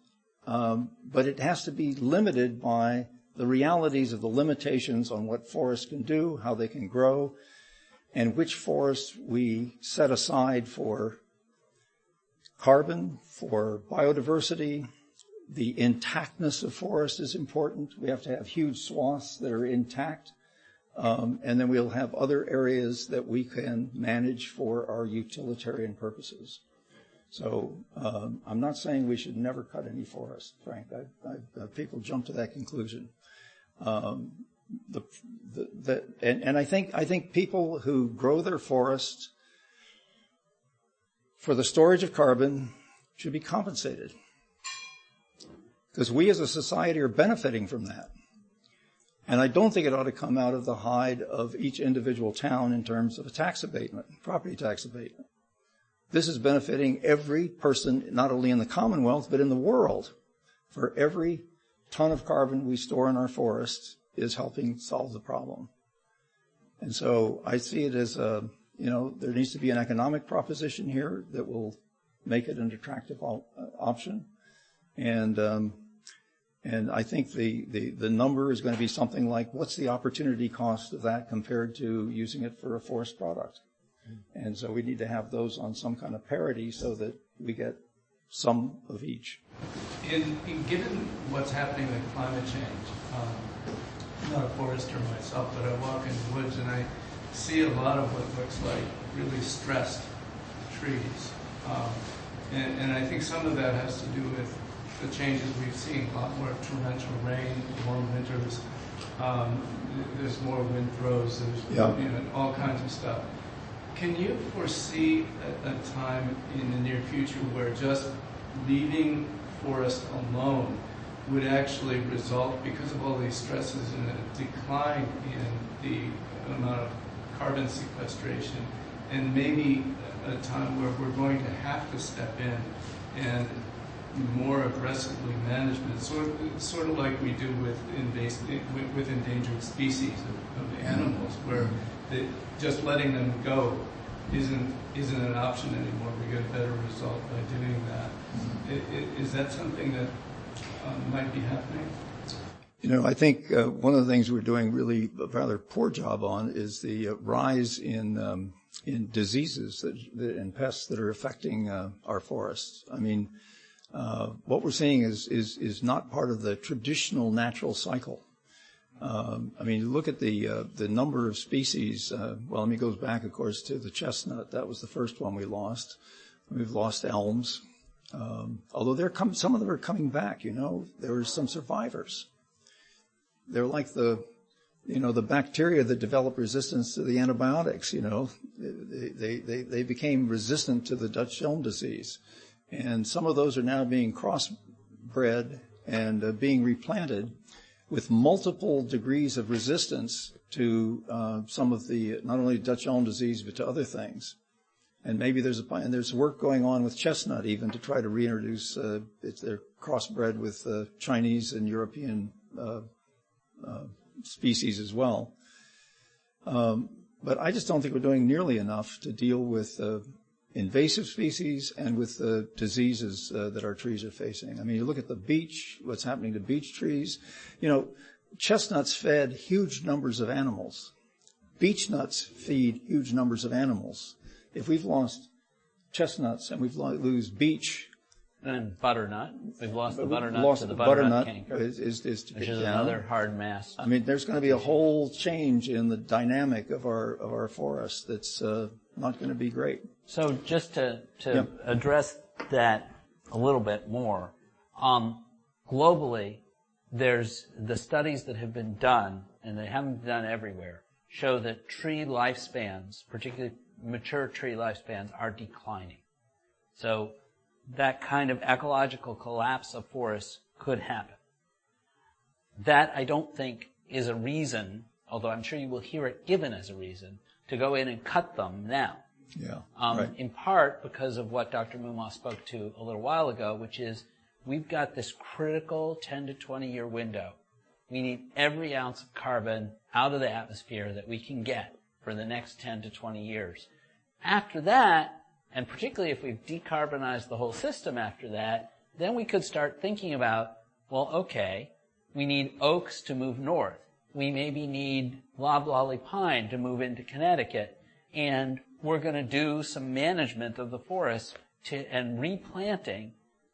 But it has to be limited by the realities of the limitations on what forests can do, how they can grow, and which forests we set aside for carbon, for biodiversity. The intactness of forest is important. We have to have huge swaths that are intact. And then we'll have other areas that we can manage for our utilitarian purposes. So I'm not saying we should never cut any forest, Frank. People jump to that conclusion. And I think people who grow their forests for the storage of carbon should be compensated, because we as a society are benefiting from that. And I don't think it ought to come out of the hide of each individual town in terms of a tax abatement, property tax abatement. This is benefiting every person, not only in the Commonwealth, but in the world. For every ton of carbon we store in our forests is helping solve the problem. And so I see it as there needs to be an economic proposition here that will make it an attractive option. And I think the number is going to be something like, what's the opportunity cost of that compared to using it for a forest product? And so we need to have those on some kind of parity so that we get some of each.
Given what's happening with climate change, I'm not a forester myself, but I walk in the woods and I see a lot of what looks like really stressed trees. And I think some of that has to do with the changes we've seen, a lot more torrential rain, warm winters, there's more wind throws, there's all kinds of stuff. Can you foresee a time in the near future where just leaving forest alone would actually result, because of all these stresses, in a decline in the amount of carbon sequestration, and maybe a time where we're going to have to step in and more aggressively manage it, sort of like we do with endangered species of animals, where just letting them go isn't an option anymore. We get a better result by doing that. Is that something that might be happening?
I think one of the things we're doing really a rather poor job on is the rise in diseases and pests that are affecting our forests. I mean, what we're seeing is not part of the traditional natural cycle. I mean, look at the number of species. It goes back, of course, to the chestnut. That was the first one we lost. We've lost elms. Although some of them are coming back, There are some survivors. They're like the bacteria that develop resistance to the antibiotics, They became resistant to the Dutch elm disease. And some of those are now being crossbred and being replanted with multiple degrees of resistance to some of the, not only Dutch elm disease, but to other things. And maybe there's work going on with chestnut even to try to reintroduce, they're crossbred with Chinese and European species as well. But I just don't think we're doing nearly enough to deal with invasive species and with the diseases that our trees are facing. I mean, you look at the beech, what's happening to beech trees. Chestnuts fed huge numbers of animals. Beech nuts feed huge numbers of animals. If we've lost chestnuts and we've lose beech.
And butternut. We've lost the butternut to the butternut canker, which is another hard mass.
I mean, there's going to be a whole change in the dynamic of our forests that's not going to be great.
So just to address that a little bit more, globally, there's the studies that have been done, and they haven't been done everywhere, show that tree lifespans, particularly mature tree lifespans, are declining. So that kind of ecological collapse of forests could happen. That, I don't think, is a reason, although I'm sure you will hear it given as a reason, to go in and cut them now.
Yeah,
right. In part because of what Dr. Mumma spoke to a little while ago, which is we've got this critical 10 to 20 year window. We need every ounce of carbon out of the atmosphere that we can get for the next 10 to 20 years. After that, and particularly if we've decarbonized the whole system after that, then we could start thinking about, well, okay, we need oaks to move north. We maybe need loblolly pine to move into Connecticut. And we're going to do some management of the forest and replanting,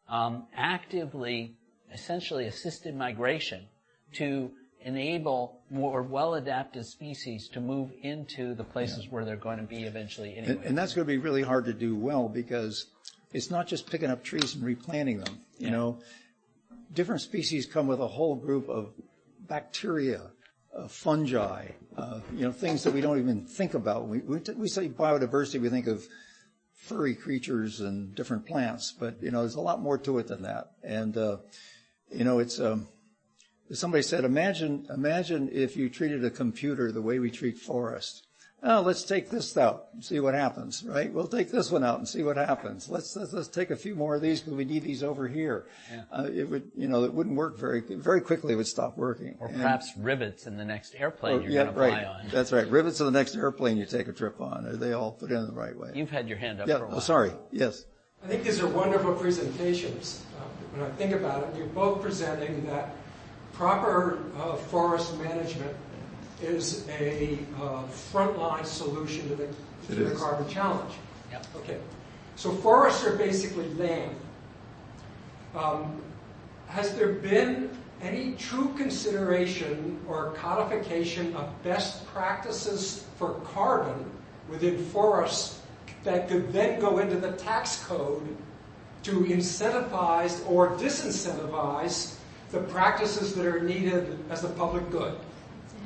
actively, essentially assisted migration to enable more well-adapted species to move into the places where they're going to be eventually anyway.
And that's going to be really hard to do well because it's not just picking up trees and replanting them. You know, different species come with a whole group of bacteria, fungi, things that we don't even think about. We say biodiversity, we think of furry creatures and different plants, but, there's a lot more to it than that. And, it's, somebody said, imagine if you treated a computer the way we treat forests. Oh, let's take this out and see what happens, right? We'll take this one out and see what happens. Let's take a few more of these because we need these over here. Yeah. It wouldn't work very quickly. It would stop working.
Or perhaps rivets in the next airplane you're going to fly on.
That's right. Rivets in the next airplane you take a trip on. Are they all put in the right way?
You've had your hand up for a while.
Oh, sorry. Yes.
I think these are wonderful presentations. When I think about it, you're both presenting that proper forest management is a frontline solution to the carbon challenge.
Yep.
Okay. So forests are basically land. Has there been any true consideration or codification of best practices for carbon within forests that could then go into the tax code to incentivize or disincentivize the practices that are needed as the public good?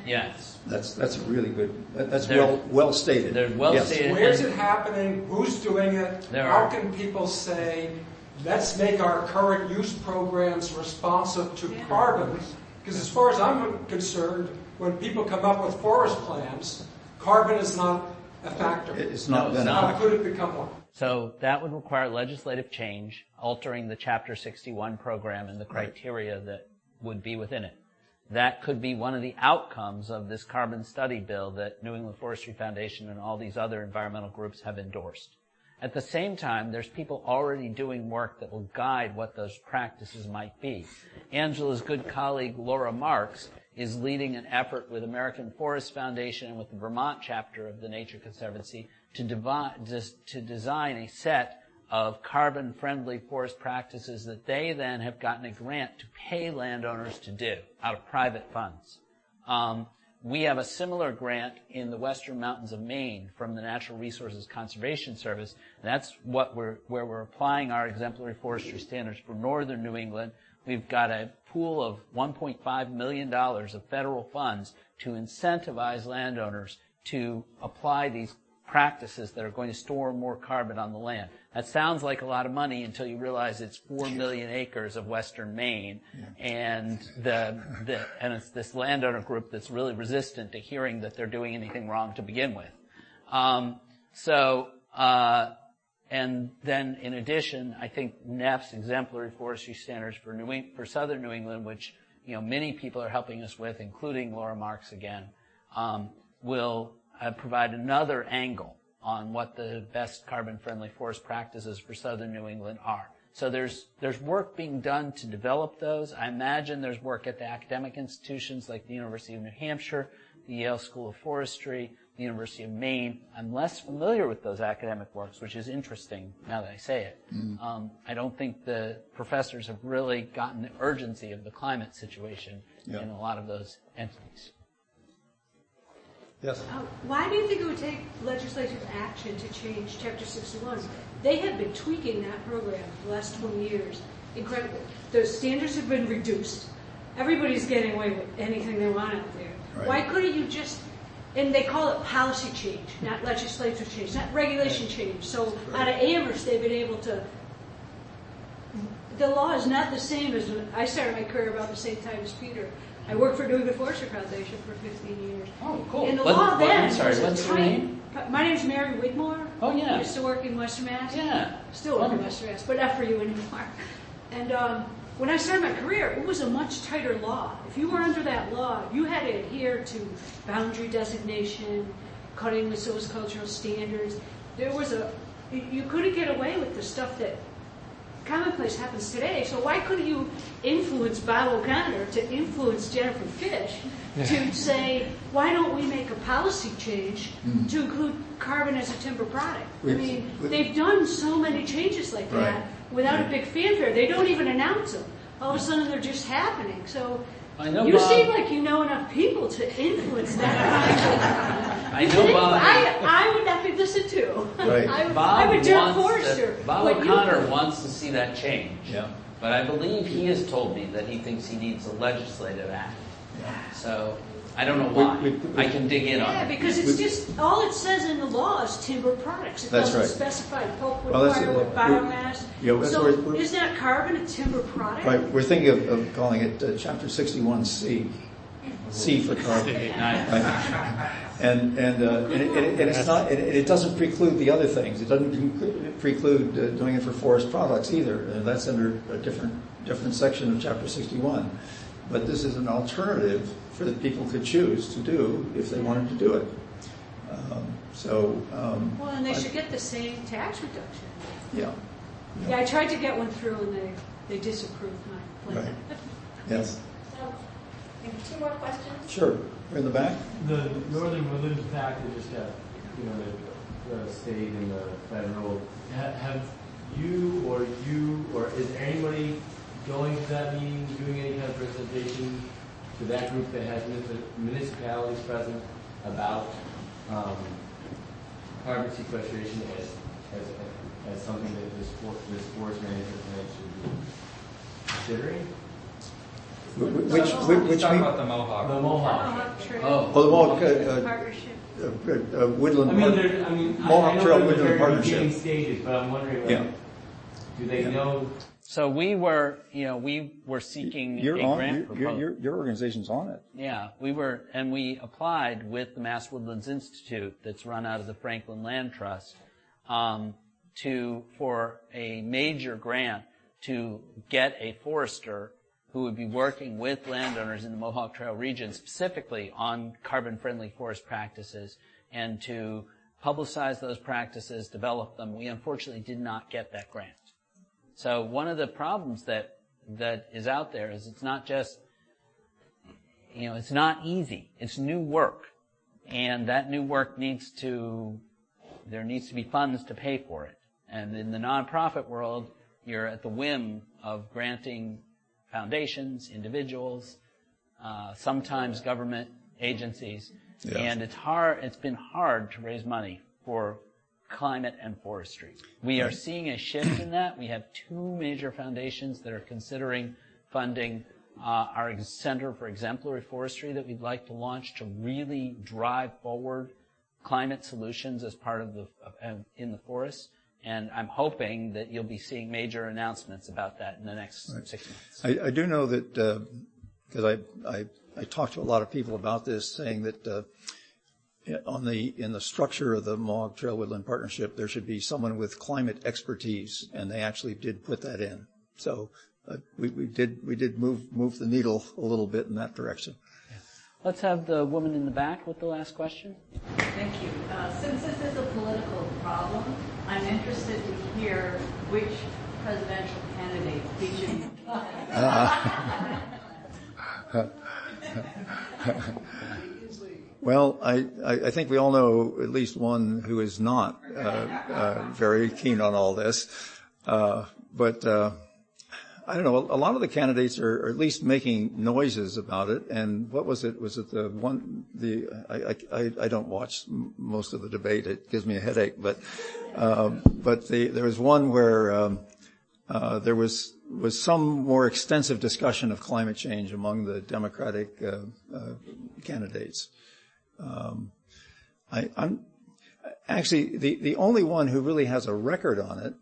Yes.
That's a really good, that's well stated.
They're well stated.
Where's it happening? Who's doing it? How can people say, let's make our current use programs responsive to carbon? Because as far as I'm concerned, when people come up with forest plans, carbon is not a factor.
It's not.
How could it become one?
So that would require legislative change, altering the Chapter 61 program and the criteria that would be within it. That could be one of the outcomes of this carbon study bill that New England Forestry Foundation and all these other environmental groups have endorsed. At the same time, there's people already doing work that will guide what those practices might be. Angela's good colleague, Laura Marks, is leading an effort with American Forest Foundation and with the Vermont chapter of the Nature Conservancy to design a set of carbon-friendly forest practices that they then have gotten a grant to pay landowners to do out of private funds. We have a similar grant in the Western Mountains of Maine from the Natural Resources Conservation Service. And that's where we're applying our exemplary forestry standards for northern New England. We've got a pool of $1.5 million of federal funds to incentivize landowners to apply these practices that are going to store more carbon on the land. That sounds like a lot of money until you realize it's 4 million acres of western Maine, and and it's this landowner group that's really resistant to hearing that they're doing anything wrong to begin with. And then in addition, I think NEF's exemplary forestry standards for southern New England, which many people are helping us with, including Laura Marks again, will provide another angle on what the best carbon-friendly forest practices for southern New England are. So there's work being done to develop those. I imagine there's work at the academic institutions like the University of New Hampshire, the Yale School of Forestry, the University of Maine. I'm less familiar with those academic works, which is interesting now that I say it. I don't think the professors have really gotten the urgency of the climate situation in a lot of those entities.
Yes.
Why do you think it would take legislative action to change Chapter 61? They have been tweaking that program for the last 20 years. Incredible. The standards have been reduced. Everybody's getting away with anything they want out there. Right. Why couldn't you just, and they call it policy change, not legislative change, not regulation change. So out of Amherst, they've been able to, the law is not the same as when I started my career about the same time as Peter. I worked for England Forestry Association for 15 years.
Oh, cool.
And the law then
I'm sorry, what's your name?
My name's Mary Wigmore.
Oh, yeah.
I used to work in Western Mass.
Yeah.
Still work in Western Mass, but not for you anymore. And when I started my career, it was a much tighter law. If you were under that law, you had to adhere to boundary designation, cutting with silvicultural standards. There was you couldn't get away with the stuff that commonplace happens today. So why couldn't you influence Bob O'Connor to influence Jennifer Fish to say, why don't we make a policy change to include carbon as a timber product? They've done so many changes like that without a big fanfare. They don't even announce them. All of a sudden they're just happening. So you seem like you know enough people to influence that.
I know Bob.
I would not be listened to.
Right.
I'm a Derek Forester.
Bob O'Connor wants to see that change.
Yeah.
But I believe he has told me that he thinks he needs a legislative act. Yeah. So I don't know why. I can dig in on it.
Yeah, because it's just, all it says in the law is timber products. It doesn't specify pulpwood, firewood, biomass. So is that carbon a timber product?
Right. We're thinking of calling it Chapter 61C. C for carbon. Right. And it's not. It doesn't preclude the other things. It doesn't preclude doing it for forest products either. That's under a different section of Chapter 61. But this is an alternative for that people could choose to do if they wanted to do it.
Well, and they should get the same tax reduction.
Yeah.
Yeah, I tried to get one through, and they disapproved my plan.
Right. Yes.
Two more questions?
Sure. We're in the back.
The Northern Woodlands Pact that just got, the state and the federal. Have you or is anybody going to that meeting, doing any kind of presentation to that group that has municipalities present about carbon sequestration as something that this forest management plan should be considering?
Which
talking about the Mohawk.
The Mohawk.
the Mohawk
Partnership.
Woodland. Mohawk Trail Woodland Partnership.
Stages, but I'm wondering, do they know?
So we were seeking a grant proposal.
Your organization's on it.
Yeah, we applied with the Mass Woodlands Institute that's run out of the Franklin Land Trust for a major grant to get a forester who would be working with landowners in the Mohawk Trail region specifically on carbon-friendly forest practices and to publicize those practices, develop them. We unfortunately did not get that grant. So one of the problems that is out there is it's not just, it's not easy. It's new work. And that new work there needs to be funds to pay for it. And in the nonprofit world, you're at the whim of granting foundations, individuals, sometimes government agencies,
Yeah.
and it's been hard to raise money for climate and forestry. We are seeing a shift in that. We have two major foundations that are considering funding our Center for Exemplary Forestry that we'd like to launch to really drive forward climate solutions as part of in the forests. And I'm hoping that you'll be seeing major announcements about that in the next 6 months.
I do know that, because I talked to a lot of people about this, saying that in the structure of the Mohawk Trail Woodland Partnership, there should be someone with climate expertise, and they actually did put that in. So we did move the needle a little bit in that direction.
Yeah. Let's have the woman in the back with the last question.
Thank you. Since this is a political problem, I'm interested to hear which presidential candidate we should
Well, I think we all know at least one who is not very keen on all this. But I don't know. A lot of the candidates are at least making noises about it. And what was it? Was it the one? I don't watch most of the debate. It gives me a headache. But there was one where there was some more extensive discussion of climate change among the Democratic candidates. I'm actually the only one who really has a record on it.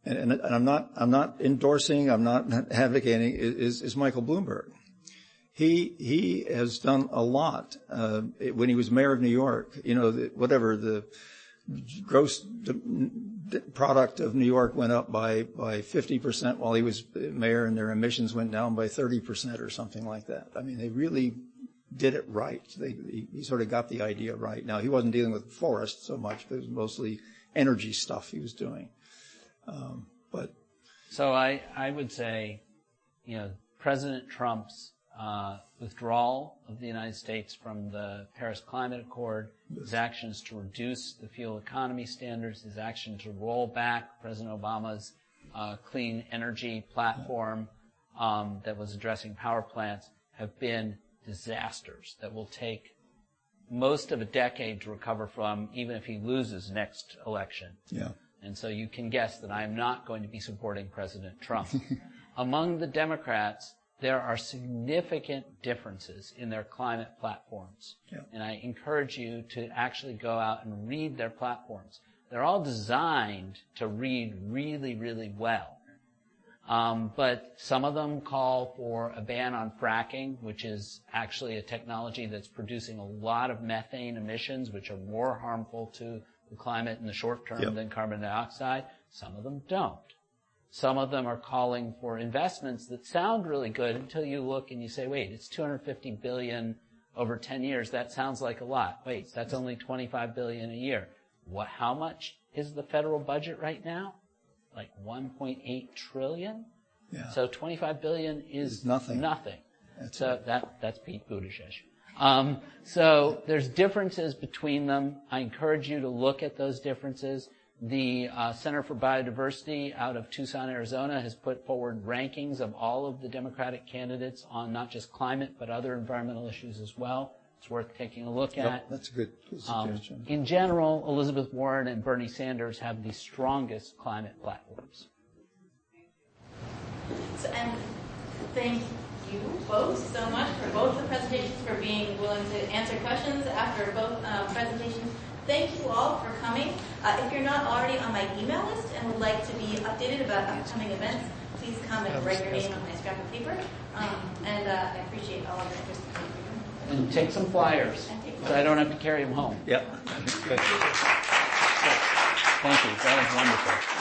And I'm not endorsing, I'm not advocating, is Michael Bloomberg. He has done a lot. When he was mayor of New York, the gross product of New York went up by 50% while he was mayor, and their emissions went down by 30% or something like that. I mean, they really did it right. He sort of got the idea right. Now, he wasn't dealing with forests so much, but it was mostly energy stuff he was doing.
So I would say, President Trump's withdrawal of the United States from the Paris Climate Accord, his actions to reduce the fuel economy standards, his action to roll back President Obama's clean energy platform that was addressing power plants have been disasters that will take most of a decade to recover from, even if he loses next election.
Yeah.
And so you can guess that I am not going to be supporting President Trump. Among the Democrats, there are significant differences in their climate platforms. Yeah. And I encourage you to actually go out and read their platforms. They're all designed to read really, really well. But some of them call for a ban on fracking, which is actually a technology that's producing a lot of methane emissions, which are more harmful to the climate in the short term than carbon dioxide. Some of them don't. Some of them are calling for investments that sound really good until you look and you say, wait, it's $250 billion over 10 years. That sounds like a lot. Wait, that's only $25 billion a year. How much is the federal budget right now? Like $1.8 trillion? Yeah. So $25 billion is nothing. That's Pete Buttigieg. So there's differences between them. I encourage you to look at those differences. The Center for Biodiversity out of Tucson, Arizona has put forward rankings of all of the Democratic candidates on not just climate, but other environmental issues as well. It's worth taking a look at.
That's a good suggestion.
In general, Elizabeth Warren and Bernie Sanders have the strongest climate platforms.
And thank you both so much for both the presentations, for being willing to answer questions after both presentations. Thank you all for coming. If you're not already on my email list and would like to be updated about upcoming events, please come and write your name on my scrap of paper. And I appreciate all of your interest in what you're doing.
And take some flyers, so I don't have to carry them home.
Yep.
Good. Thank you. That was wonderful.